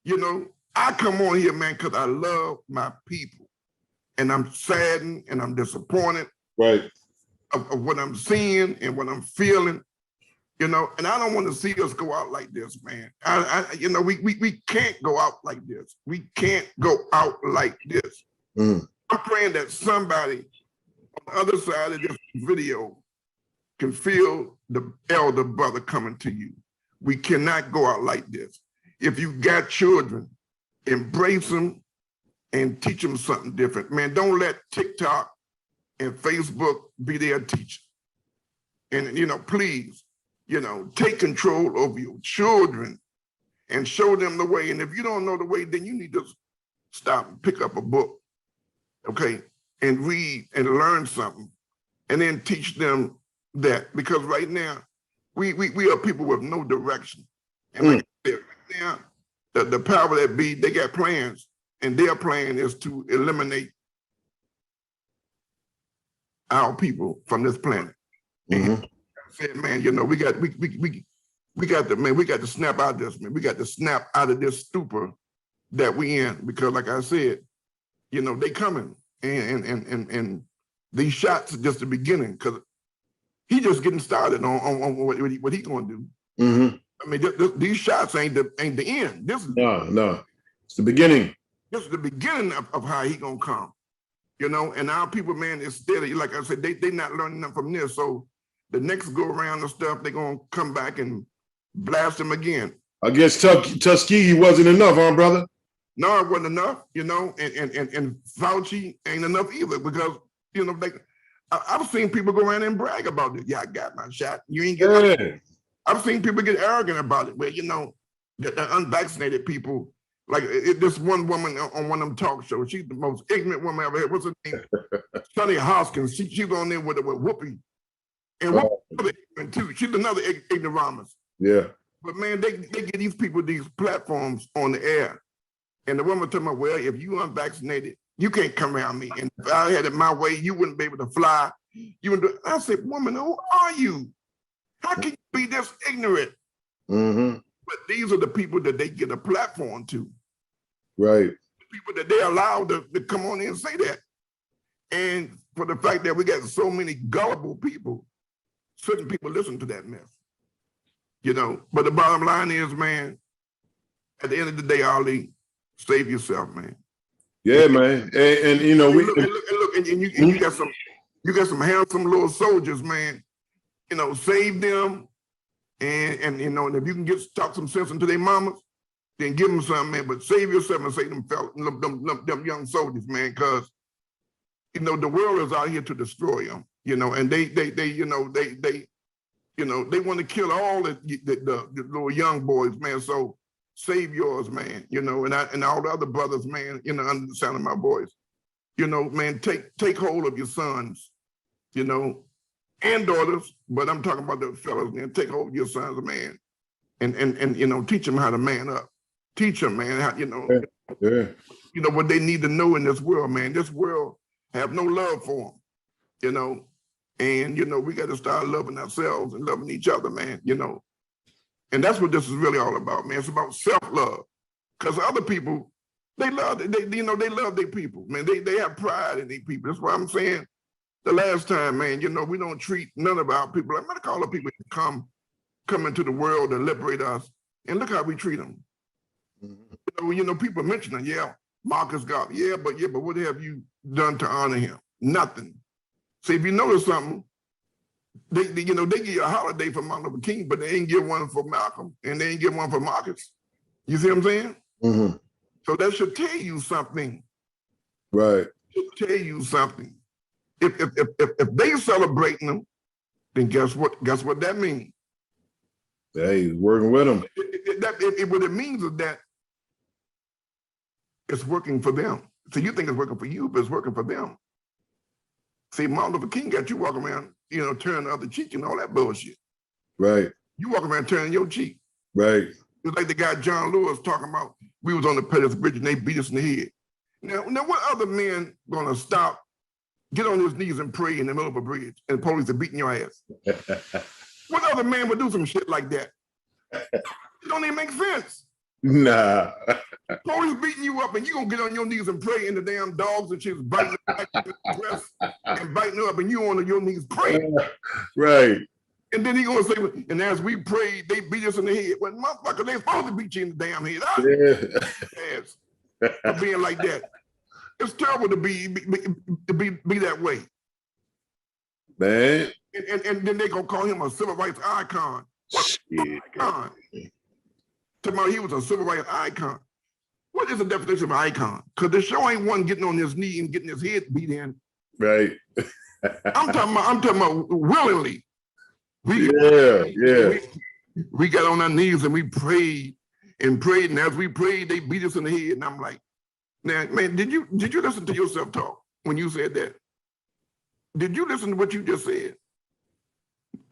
You know, I come on here, man, because I love my people. And I'm saddened and I'm disappointed of what I'm seeing and what I'm feeling, you know, and I don't want to see us go out like this, man. You know, we can't go out like this. We can't go out like this. I'm praying that somebody on the other side of this video can feel the elder brother coming to you. We cannot go out like this. If you got children, embrace them and teach them something different. Man, don't let TikTok and Facebook be their teacher. And, you know, please, you know, take control over your children and show them the way. And if you don't know the way, then you need to stop and pick up a book, okay, and read and learn something, and then teach them that. Because right now, we are people with no direction. And like I said, right now, the power that be, they got plans. And their plan is to eliminate our people from this planet. And I said, man, you know, we got to snap out of this, man. We got to snap out of this stupor that we in, because like I said, you know, they coming, and these shots are just the beginning, because he just getting started on what he gonna do. I mean, these shots ain't the end. This is no, it's the beginning. This is the beginning of how he gonna come, you know. And our people, man, is steady. Like I said, they not learning nothing from this. So the next go around and stuff, they gonna come back and blast them again. I guess Tuskegee wasn't enough, huh, brother? No, it wasn't enough, you know. And Fauci ain't enough either, because, you know, I've seen people go around and brag about it. Yeah, I got my shot. You ain't get it. I've seen people get arrogant about it, where, you know, the unvaccinated people. Like this one woman on one of them talk shows, she's the most ignorant woman I ever had. What's her name? Sonny Hoskins. She's on there with Whoopi. And Whoopi too. She's another ignoramus. Yeah. But man, they get these people these platforms on the air. And the woman talking about, well, if you unvaccinated, You can't come around me. And if I had it my way, you wouldn't be able to fly. You would. I said, woman, who are you? How can you be this ignorant? Mm-hmm. But these are the people that they get a platform to. Right. The people that they allow to come on in and say that. And for the fact that we got so many gullible people, certain people listen to that mess. You know, but the bottom line is, man, at the end of the day, Ali, save yourself, man. Yeah, man. And you know, you got some handsome little soldiers, man. You know, save them. And you know, and if you can talk some sense into their mamas, then give them something, man. But save yourself and save them young soldiers, man, because you know the world is out here to destroy them. You know, and they want to kill all the little young boys, man. So save yours, man. You know, and all the other brothers, man. You know, under the sound of my voice, you know, man, take hold of your sons. You know. And daughters, but I'm talking about the fellas, man. Take hold of your sons, man, and you know, teach them how to man up. Teach them, man, how, you know, you know what they need to know in this world, man. This world have no love for them, you know, and you know we got to start loving ourselves and loving each other, man. You know, and that's what this is really all about, man. It's about self-love, because other people they love their people, man. They have pride in their people. That's why I'm saying. The last time, man, you know, we don't treat none of our people. I'm gonna call the people to come into the world and liberate us. And look how we treat them. You know, people mention, yeah, Marcus God. Yeah, but what have you done to honor him? Nothing. See, if you notice something, they give you a holiday for Martin Luther King, but they ain't give one for Malcolm, and they ain't give one for Marcus. You see what I'm saying? Mm-hmm. So that should tell you something. Right. Should tell you something. If they celebrating them, then guess what that means? Hey, he's working with them. What it means is that it's working for them. So you think it's working for you, but it's working for them. See, Martin Luther King got you walking around, you know, turning the other cheek and all that bullshit. Right. You walking around turning your cheek. Right. It's like the guy John Lewis talking about, we was on the Pettus Bridge and they beat us in the head. Now what other men gonna stop, get on his knees and pray in the middle of a bridge and the police are beating your ass? What other man would do some shit like that? It don't even make sense. Nah. Police beating you up and you gonna get on your knees and pray and the damn dogs and shit biting the dress and biting her up and you on your knees praying. Right. And then he gonna say, and as we prayed, they beat us in the head. Well, motherfucker, they supposed to beat you in the damn head. Ass for being like that. It's terrible to be that way. Man. And then they gonna call him a civil rights icon. What icon? Tomorrow he was a civil rights icon. What is the definition of an icon? Because the show ain't one getting on his knee and getting his head beat in. Right. I'm talking about willingly. We got on our knees and we prayed, and as we prayed, they beat us in the head. And I'm like, now, man, did you listen to yourself talk when you said that? Did you listen to what you just said?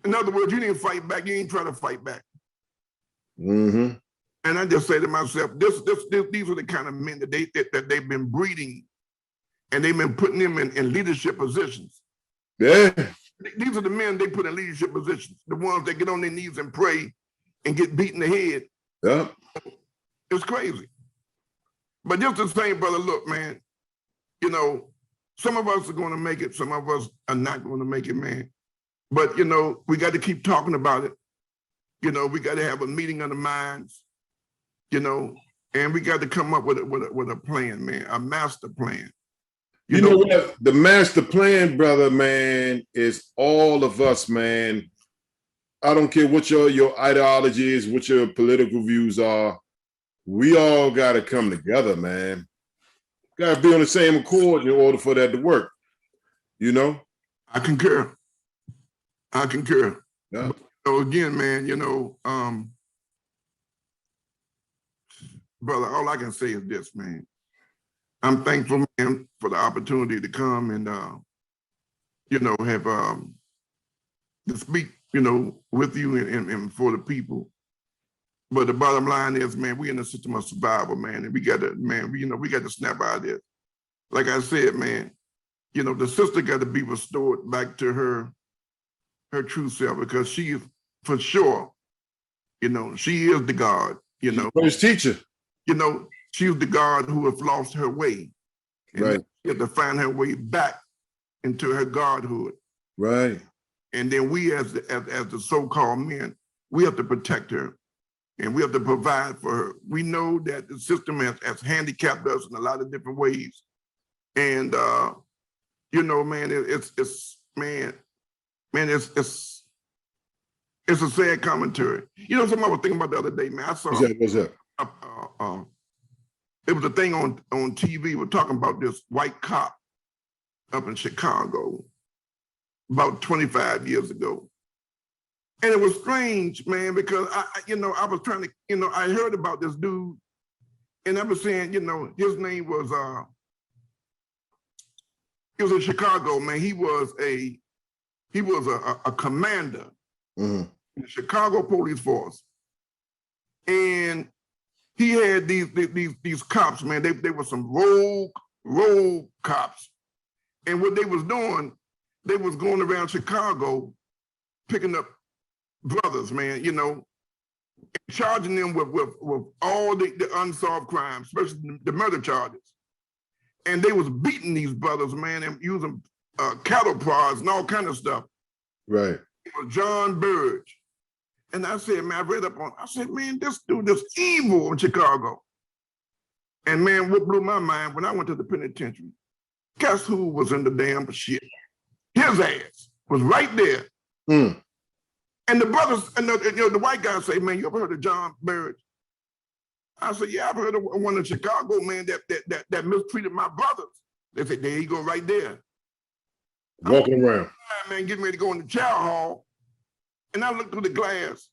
In other words, you didn't fight back. You ain't try to fight back. Mm-hmm. And I just say to myself, these are the kind of men that they've been breeding, and they've been putting them in leadership positions. Yeah. These are the men they put in leadership positions, the ones that get on their knees and pray and get beat in the head. Yeah. It's crazy. But just the same, brother, look, man, you know, some of us are going to make it. Some of us are not going to make it, man. But, you know, we got to keep talking about it. You know, we got to have a meeting of the minds, you know, and we got to come up with a plan, man, a master plan. You know what? The master plan, brother, man, is all of us, man. I don't care what your ideology is, what your political views are. We all got to come together, man. Got to be on the same accord in order for that to work. You know? I concur. Yeah. But, so again, man, you know, brother, all I can say is this, man. I'm thankful, man, for the opportunity to come and, you know, have to speak, you know, with you and for the people. But the bottom line is, man, we in a system of survival, man, and we got to, man, we got to snap out of this. like I said, man, you know, the sister got to be restored back to her true self, because she is for sure, you know, she is the God, you know. First teacher. You know, she was the God who has lost her way. And Right. she had to find her way back into her godhood. Right. And then we as the so-called men, we have to protect her and we have to provide for her. We know that the system has handicapped us in a lot of different ways. And you know, man, it's a sad commentary. You know, something I was thinking about the other day, man. I saw What's that? It was a thing on TV. We're talking about this white cop up in Chicago about 25 years ago. And it was strange, man, because I was trying to, you know, I heard about this dude, and I was saying, you know, his name was he was in Chicago, man. He was a commander in the Chicago police force. And he had these cops, man. They were some rogue cops. And what they was doing, they was going around Chicago picking up brothers, man, you know, charging them with all the unsolved crimes, especially the murder charges. And they was beating these brothers, man, and using cattle prods and all kind of stuff. Right. It was John Burge. And I said, man, I read up on, I said, man, this dude is evil in Chicago. And man, what blew my mind, when I went to the penitentiary, guess who was in the damn shit? His ass was right there. And the brothers, and the white guys say, man, you ever heard of John Burge? I said, yeah, I've heard of one in Chicago, man, that mistreated my brothers. They said, there you go right there. Walking around. Man, getting ready to go in the chow hall. And I looked through the glass.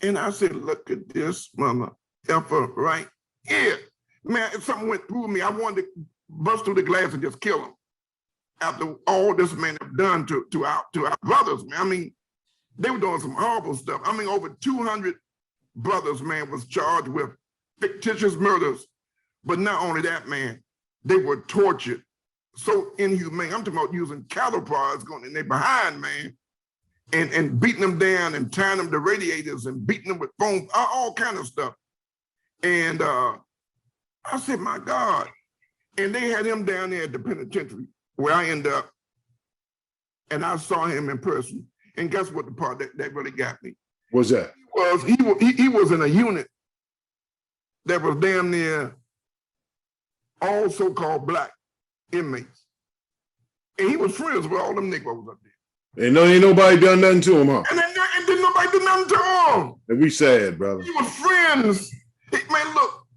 And I said, look at this mama effer right here. Man, if something went through me, I wanted to bust through the glass and just kill him. After all this man have done to our brothers, man. I mean, they were doing some horrible stuff. I mean, over 200 brothers, man, was charged with fictitious murders. But not only that, man, they were tortured. So inhumane. I'm talking about using cattle prods going in their behind, man, and beating them down and tying them to radiators and beating them with foam, all kind of stuff. And I said, my God. And they had him down there at the penitentiary where I ended up, and I saw him in person. And guess what the part that really got me? What's that? He was in a unit that was damn near all so-called black inmates. And he was friends with all them Negroes up there. Ain't nobody done nothing to him, huh? And then nobody did nothing to him. And we sad, brother. He was friends. Man, look,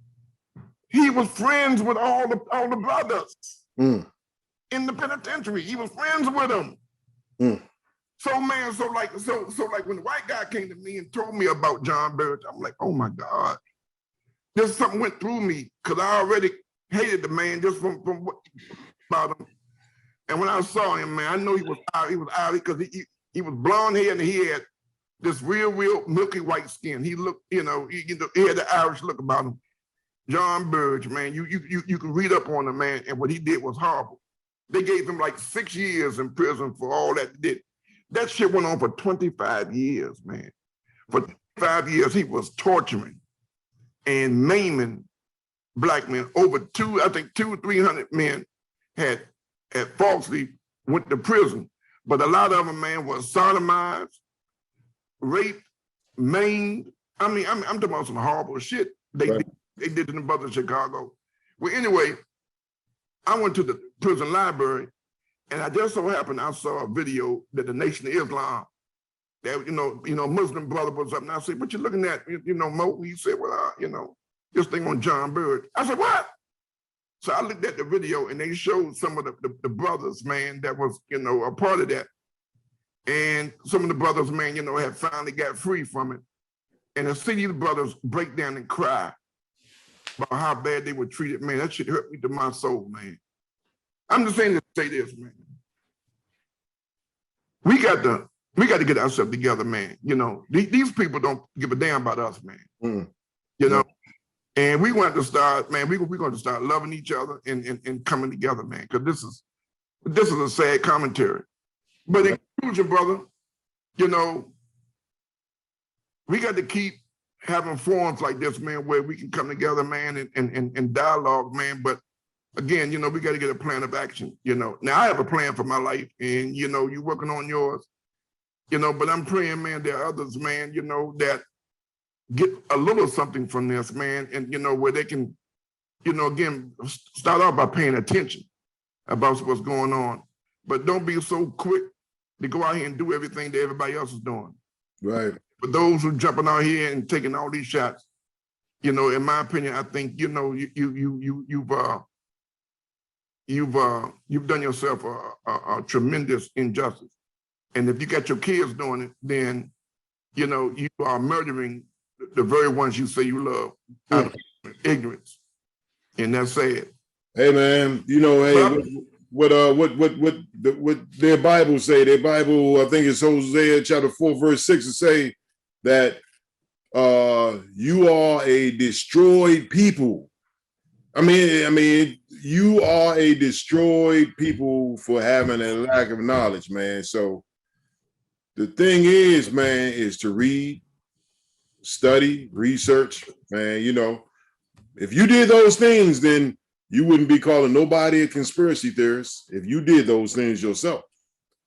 he was friends with all the brothers in the penitentiary. He was friends with them. So man, so like when the white guy came to me and told me about John Burge, I'm like, oh my God, just something went through me, because I already hated the man just from what about him. And when I saw him, man, I know he was out because he was blonde hair and he had this real milky white skin. He looked, you know, he had the Irish look about him. John Burge, man, you can read up on him, man, and what he did was horrible. They gave him like 6 years in prison for all that he did. That shit went on for 25 years, man. For 25 years, he was torturing and maiming black men. Over 200 or 300 men had falsely went to prison. But a lot of them, man, was sodomized, raped, maimed. I mean, I'm talking about some horrible shit they did to the brothers in Chicago. Well, anyway, I went to the prison library, and I just so happened I saw a video that the Nation of Islam, that you know, Muslim brother was up, and I said, "What you looking at?" You know, Mo. He said, "Well, this thing on John Burge." I said, "What?" So I looked at the video, and they showed some of the brothers, man, that was a part of that, and some of the brothers, man, had finally got free from it, and to see these brothers break down and cry about how bad they were treated, man, that shit hurt me to my soul, man. I'm just saying to say this, man. We got to get ourselves together, man. These people don't give a damn about us, man. And we want to start, man, we're going to start loving each other and coming together, man, because this is a sad commentary. But in conclusion, brother, you know, we got to keep having forums like this, man, where we can come together, man, and dialogue, man. But again, you know, we got to get a plan of action, you know. Now, I have a plan for my life, and, you know, you're working on yours, you know, but I'm praying, man, there are others, man, you know, that get a little something from this, man, and, you know, where they can, you know, again, start off by paying attention about what's going on. But don't be so quick to go out here and do everything that everybody else is doing. Right. But those who jumping out here and taking all these shots, you know, in my opinion, I think, you know, you've done yourself a tremendous injustice. And if you got your kids doing it, then, you know, you are murdering the very ones you say you love out of ignorance. And that's sad. Hey man, you know, hey, what their Bible say? Their Bible, I think it's Hosea chapter 4, verse 6, to say that you are a destroyed people. I mean, you are a destroyed people for having a lack of knowledge, man. So the thing is, man, is to read, study, research, man. You know, if you did those things, then you wouldn't be calling nobody a conspiracy theorist if you did those things yourself.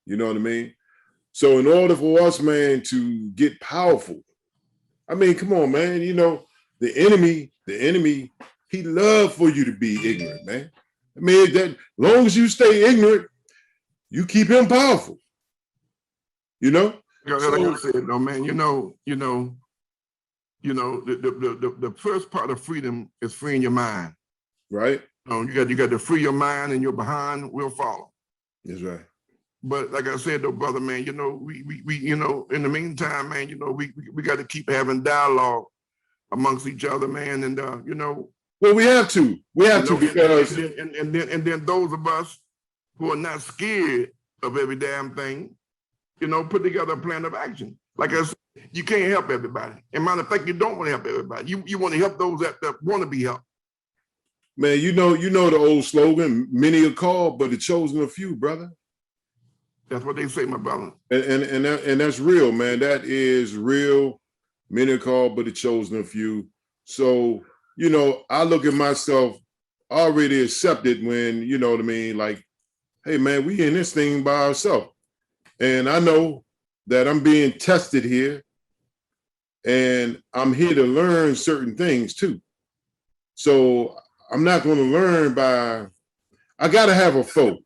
You know what I mean? So in order for us, man, to get powerful, I mean, come on, man. You know, the enemy, he love for you to be ignorant, man. I mean, that long as you stay ignorant, you keep him powerful. You know? Like I said, no, man, the first part of freedom is freeing your mind. Right. You got to free your mind, and your behind will follow. That's right. But like I said, though, brother, man, you know, we you know, in the meantime, man, you know, we got to keep having dialogue amongst each other, man, and you know. Well, we have to because and then those of us who are not scared of every damn thing, you know, put together a plan of action. Like I said, you can't help everybody. And matter of fact, you don't want to help everybody. You want to help those that want to be helped. Man, you know the old slogan, many are called, but the chosen a few, brother. That's what they say, my brother. And that's real, man. That is real. Many are called, but the chosen a few. So, you know, I look at myself already accepted when, you know what I mean? Like, hey, man, we in this thing by ourselves. And I know that I'm being tested here, and I'm here to learn certain things too. So I'm not going to learn by, I got to have a foe.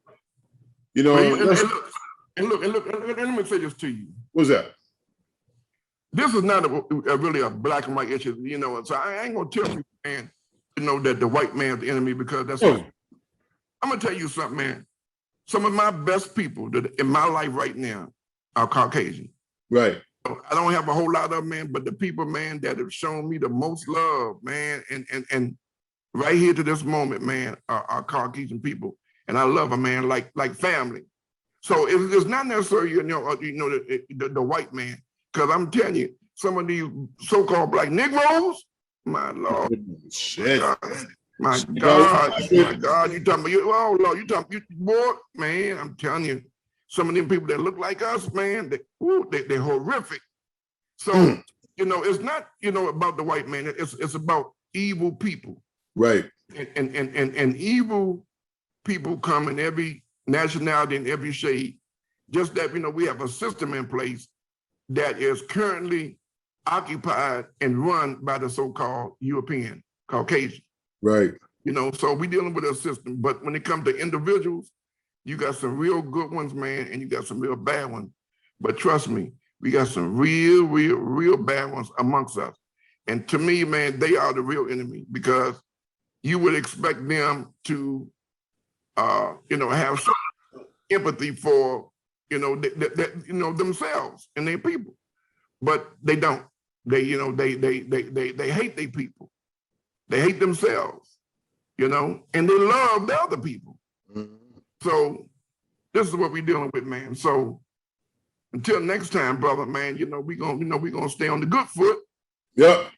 You know, and look, let me say this to you. What's that? This is not really a black and white issue, you know, so I ain't going to tell you, man, you know, that the white man's the enemy, because that's I'm going to tell you something, man. Some of my best people that in my life right now are Caucasian. Right. I don't have a whole lot of them, man, but the people, man, that have shown me the most love, man, and right here to this moment, man, are Caucasian people. And I love them, man, like family. So it's not necessarily, the white man, because I'm telling you, some of these so-called black Negroes, my Lord, shit. My God, you talking about, oh Lord, you talking, boy, man, I'm telling you, some of them people that look like us, man, they're horrific. So, you know, it's not, you know, about the white man, it's about evil people. Right. And evil people come in every nationality and every shade. Just that, you know, we have a system in place that is currently occupied and run by the so-called European Caucasian. Right. You know, so we're dealing with a system. But when it comes to individuals, you got some real good ones, man, and you got some real bad ones. But trust me, we got some real bad ones amongst us. And to me, man, they are the real enemy, because you would expect them to, you know, have some empathy for, you know, themselves and their people, but they don't. They, you know, they hate their people. They hate themselves, you know, and they love the other people. Mm-hmm. So this is what we're dealing with, man. So until next time, brother, man, we're gonna stay on the good foot. Yep.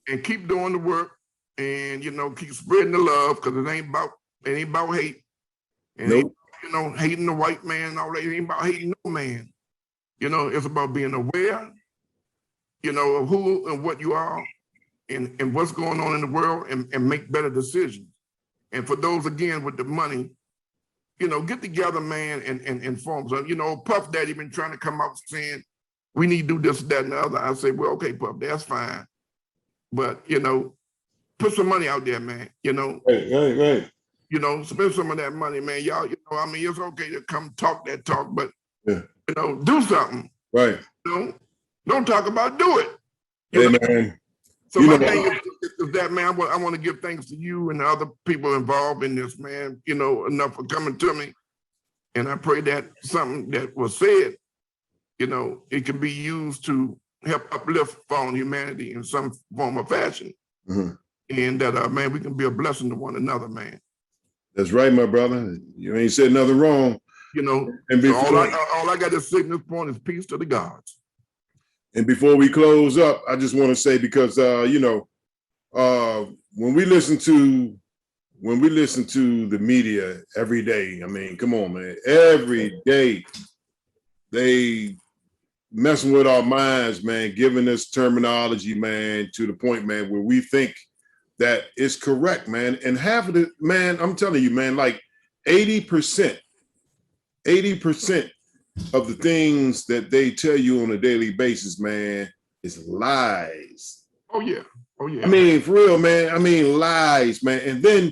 And keep doing the work and keep spreading the love, because it ain't about hate. And Nope. hating the white man and all that. It ain't about hating no man. It's about being aware, of who and what you are and what's going on in the world, and make better decisions. And for those, again, with the money, get together, man, and form. So, Puff Daddy been trying to come out saying, we need to do this, that, and the other. I say, well, okay, Puff, that's fine. But, put some money out there, man, Right. Spend some of that money, man. Y'all, it's okay to come talk that talk, but, Yeah. Do something. Right. Don't talk about, do it. Hey, man. So my thing is that, man, I want to give thanks to you and the other people involved in this, man, enough for coming to me. And I pray that something that was said, it can be used to help uplift fallen humanity in some form or fashion. Mm-hmm. And that, man, we can be a blessing to one another, man. That's right, my brother. You ain't said nothing wrong. And before, so all I got to say at this point is peace to the gods. And before we close up, I just want to say, because when we listen to the media every day, I mean, come on, man, every day they messing with our minds, man, giving us terminology, man, to the point, man, where we think that it's correct, man. And half of the, man, I'm telling you, man, like 80% of the things that they tell you on a daily basis, man, is lies. Oh yeah. I mean, for real, man. I mean, lies, man. And then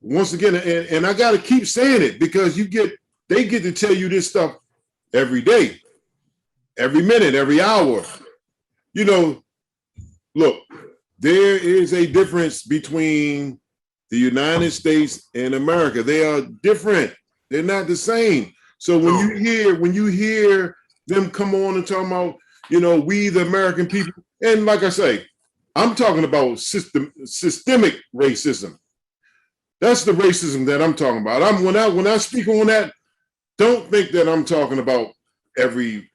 once again, and I got to keep saying it, because they get to tell you this stuff every day, every minute, every hour. Look, there is a difference between the United States and America. They are different. They're not the same. So when you hear them come on and talk about, we the American people, and like I say, I'm talking about systemic racism. That's the racism that I'm talking about. When I speak on that, don't think that I'm talking about every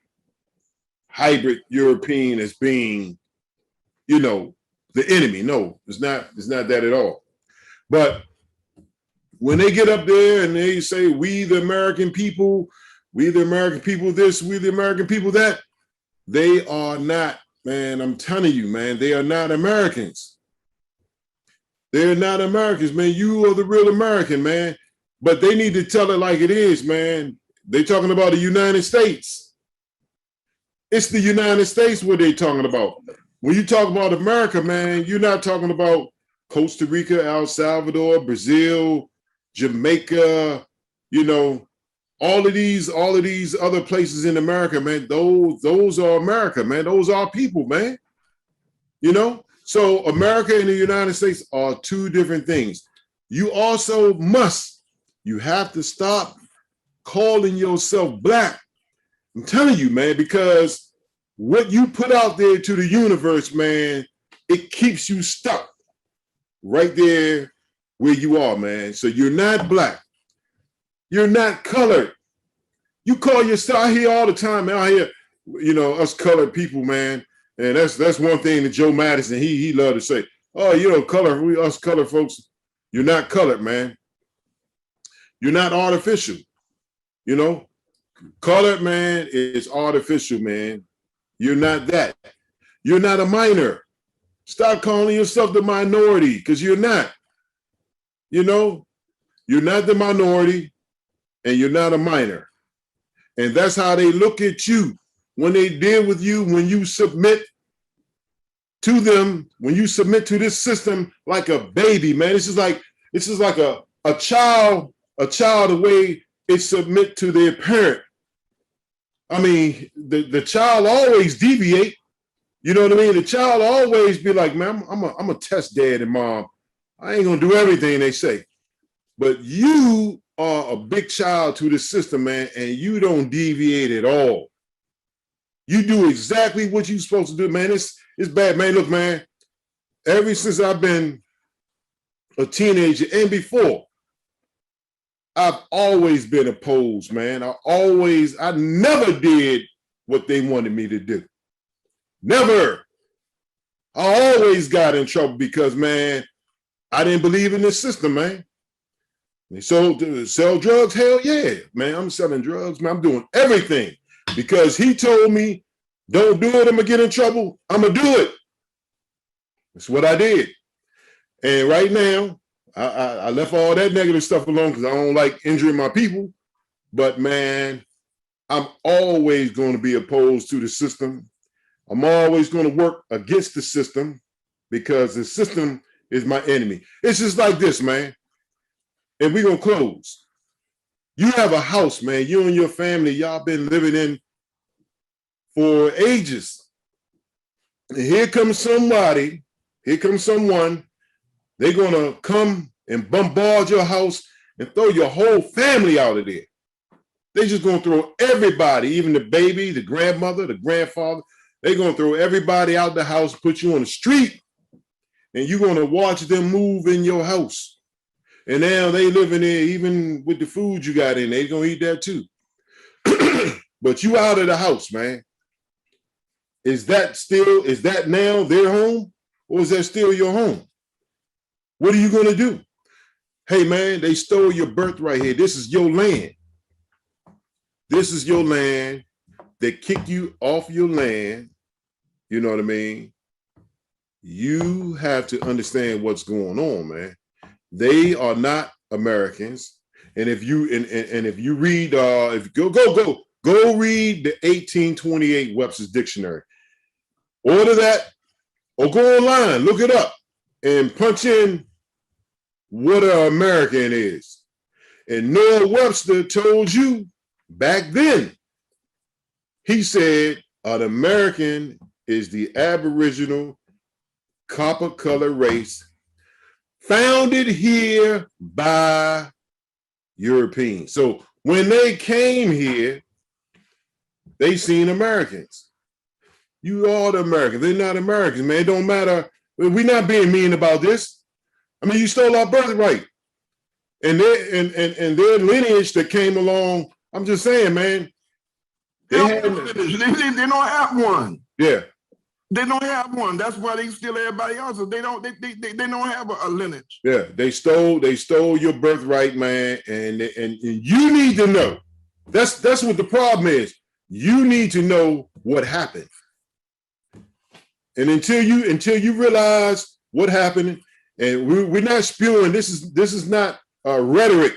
hybrid European as being, the enemy. No, it's not that at all. But when they get up there and they say, we the American people this, we the American people that, they are not, man, I'm telling you, man, they are not Americans. They're not Americans, man. You are the real American, man. But they need to tell it like it is, man. They're talking about the United States. It's the United States what they're talking about. When you talk about America, man, you're not talking about Costa Rica, El Salvador, Brazil, Jamaica, all of these other places in America, man. Those are America, man. Those are people, man. So America and the United States are two different things. You also you have to stop calling yourself Black. I'm telling you, man, because what you put out there to the universe, man, it keeps you stuck right there where you are, man. So you're not Black. You're not colored. You call yourself, I hear all the time, man, I hear, us colored people, man. And that's one thing that Joe Madison, he loved to say, oh, color, us colored folks, you're not colored, man. You're not artificial. Colored, man, is artificial, man. You're not that. You're not a minor. Stop calling yourself the minority, because you're not. You're not the minority, and you're not a minor. And that's how they look at you when they deal with you, when you submit to them, when you submit to this system like a baby, man. It's just like a child, the way it submit to their parent. I mean, the child always deviate. You know what I mean? The child always be like, man, I'm a test dad and mom. I ain't gonna do everything they say. But you are a big child to the system, man, and you don't deviate at all. You do exactly what you're supposed to do, man. It's bad, man. Look, man, ever since I've been a teenager and before, I've always been opposed, man. I never did what they wanted me to do. Never. I always got in trouble because, man, I didn't believe in this system, man. They sell drugs? Hell yeah, man. I'm selling drugs, man. I'm doing everything because he told me, don't do it, I'm gonna get in trouble. I'm gonna do it. That's what I did. And right now, I left all that negative stuff alone because I don't like injuring my people. But man, I'm always going to be opposed to the system. I'm always going to work against the system because the system is my enemy. It's just like this, man. And we're going to close. You have a house, man. You and your family, y'all been living in for ages. And here comes somebody, here comes someone, they're going to come and bombard your house and throw your whole family out of there. They're just going to throw everybody, even the baby, the grandmother, the grandfather, they're going to throw everybody out the house, put you on the street, and you're going to watch them move in your house. And now they live in there, even with the food you got in, they're going to eat that too. But you out of the house, man. Is that now their home? Or is that still your home? What are you going to do? Hey, man, they stole your birthright here. This is your land. This is your land. They kick you off your land. You know what I mean? You have to understand what's going on, man. They are not Americans. And if you if you read if you go read the 1828 Webster's Dictionary. Order that or go online, look it up and punch in what an American is. And Noah Webster told you back then, he said an American is the Aboriginal copper color race founded here by Europeans. So when they came here, they seen Americans. You are the Americans. They're not Americans, man. It don't matter. We're not being mean about this. I mean, you stole our birthright. And their lineage that came along, I'm just saying, man. They don't have one. Yeah. They don't have one. That's why they steal everybody else's. They don't have a lineage. Yeah, they stole your birthright, man. And you need to know. That's what the problem is. You need to know what happened. And until you realize what happened, and we're not spewing, this is not rhetoric.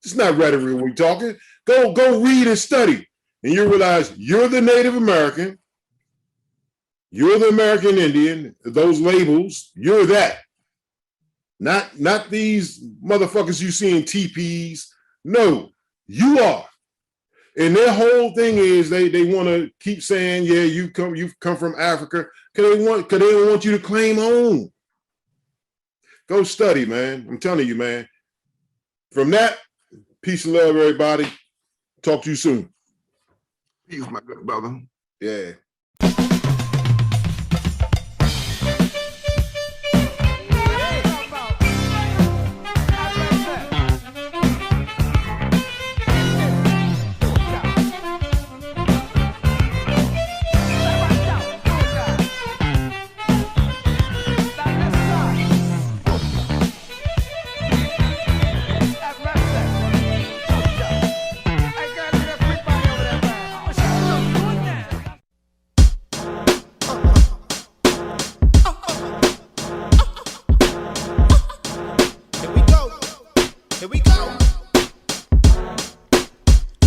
It's not rhetoric we're talking. Go read and study. And you realize you're the Native American, you're the American Indian, those labels, you're that. Not these motherfuckers you see in teepees. No, you are. And their whole thing is they want to keep saying, yeah, you've come from Africa, because they don't want you to claim home. Go study, man. I'm telling you, man. From that, peace and love, everybody. Talk to you soon. Peace, my good brother. Yeah.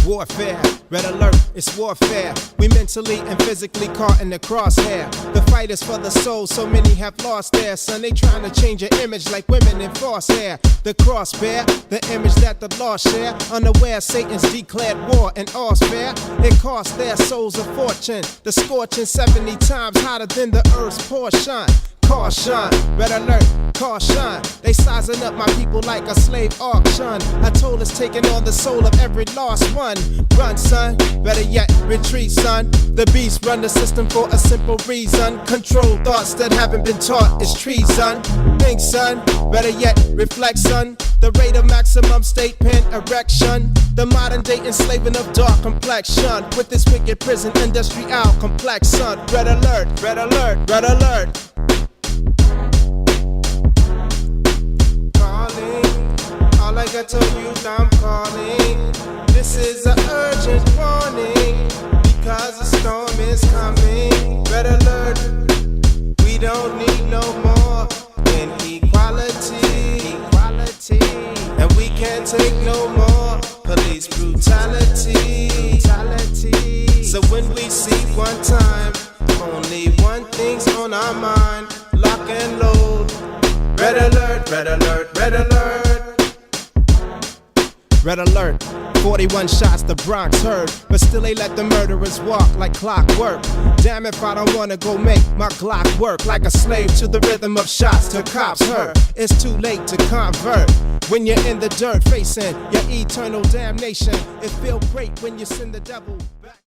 Warfare, red alert, it's warfare. We mentally and physically caught in the crosshair. The fight is for the soul, so many have lost their son. They trying to change your image like women in false hair. The cross bear, the image that the lost share. Unaware Satan's declared war and all's fair. It cost their souls a fortune. The scorching 70 times hotter than the earth's portion. Caution, red alert, caution. They sizing up my people like a slave auction. A toll is taking on the soul of every lost one. Run, son, better yet, retreat, son. The beast run the system for a simple reason. Control thoughts that haven't been taught is treason. Think, son, better yet, reflect, son. The rate of maximum state pen erection. The modern day enslaving of dark complexion. With this wicked prison industrial complex, son. Red alert, red alert, red alert. ghetto youth I'm calling. This is an urgent warning, because a storm is coming. Red alert, we don't need no more inequality. And we can't take no more police brutality. So when we see one time, only one thing's on our mind: lock and load. Red alert, red alert, red alert. Red alert. 41 shots the Bronx heard, but still they let the murderers walk like clockwork. Damn if I don't wanna go make my Glock work like a slave to the rhythm of shots till cops hurt. It's too late to convert when you're in the dirt facing your eternal damnation. It feel great when you send the devil back.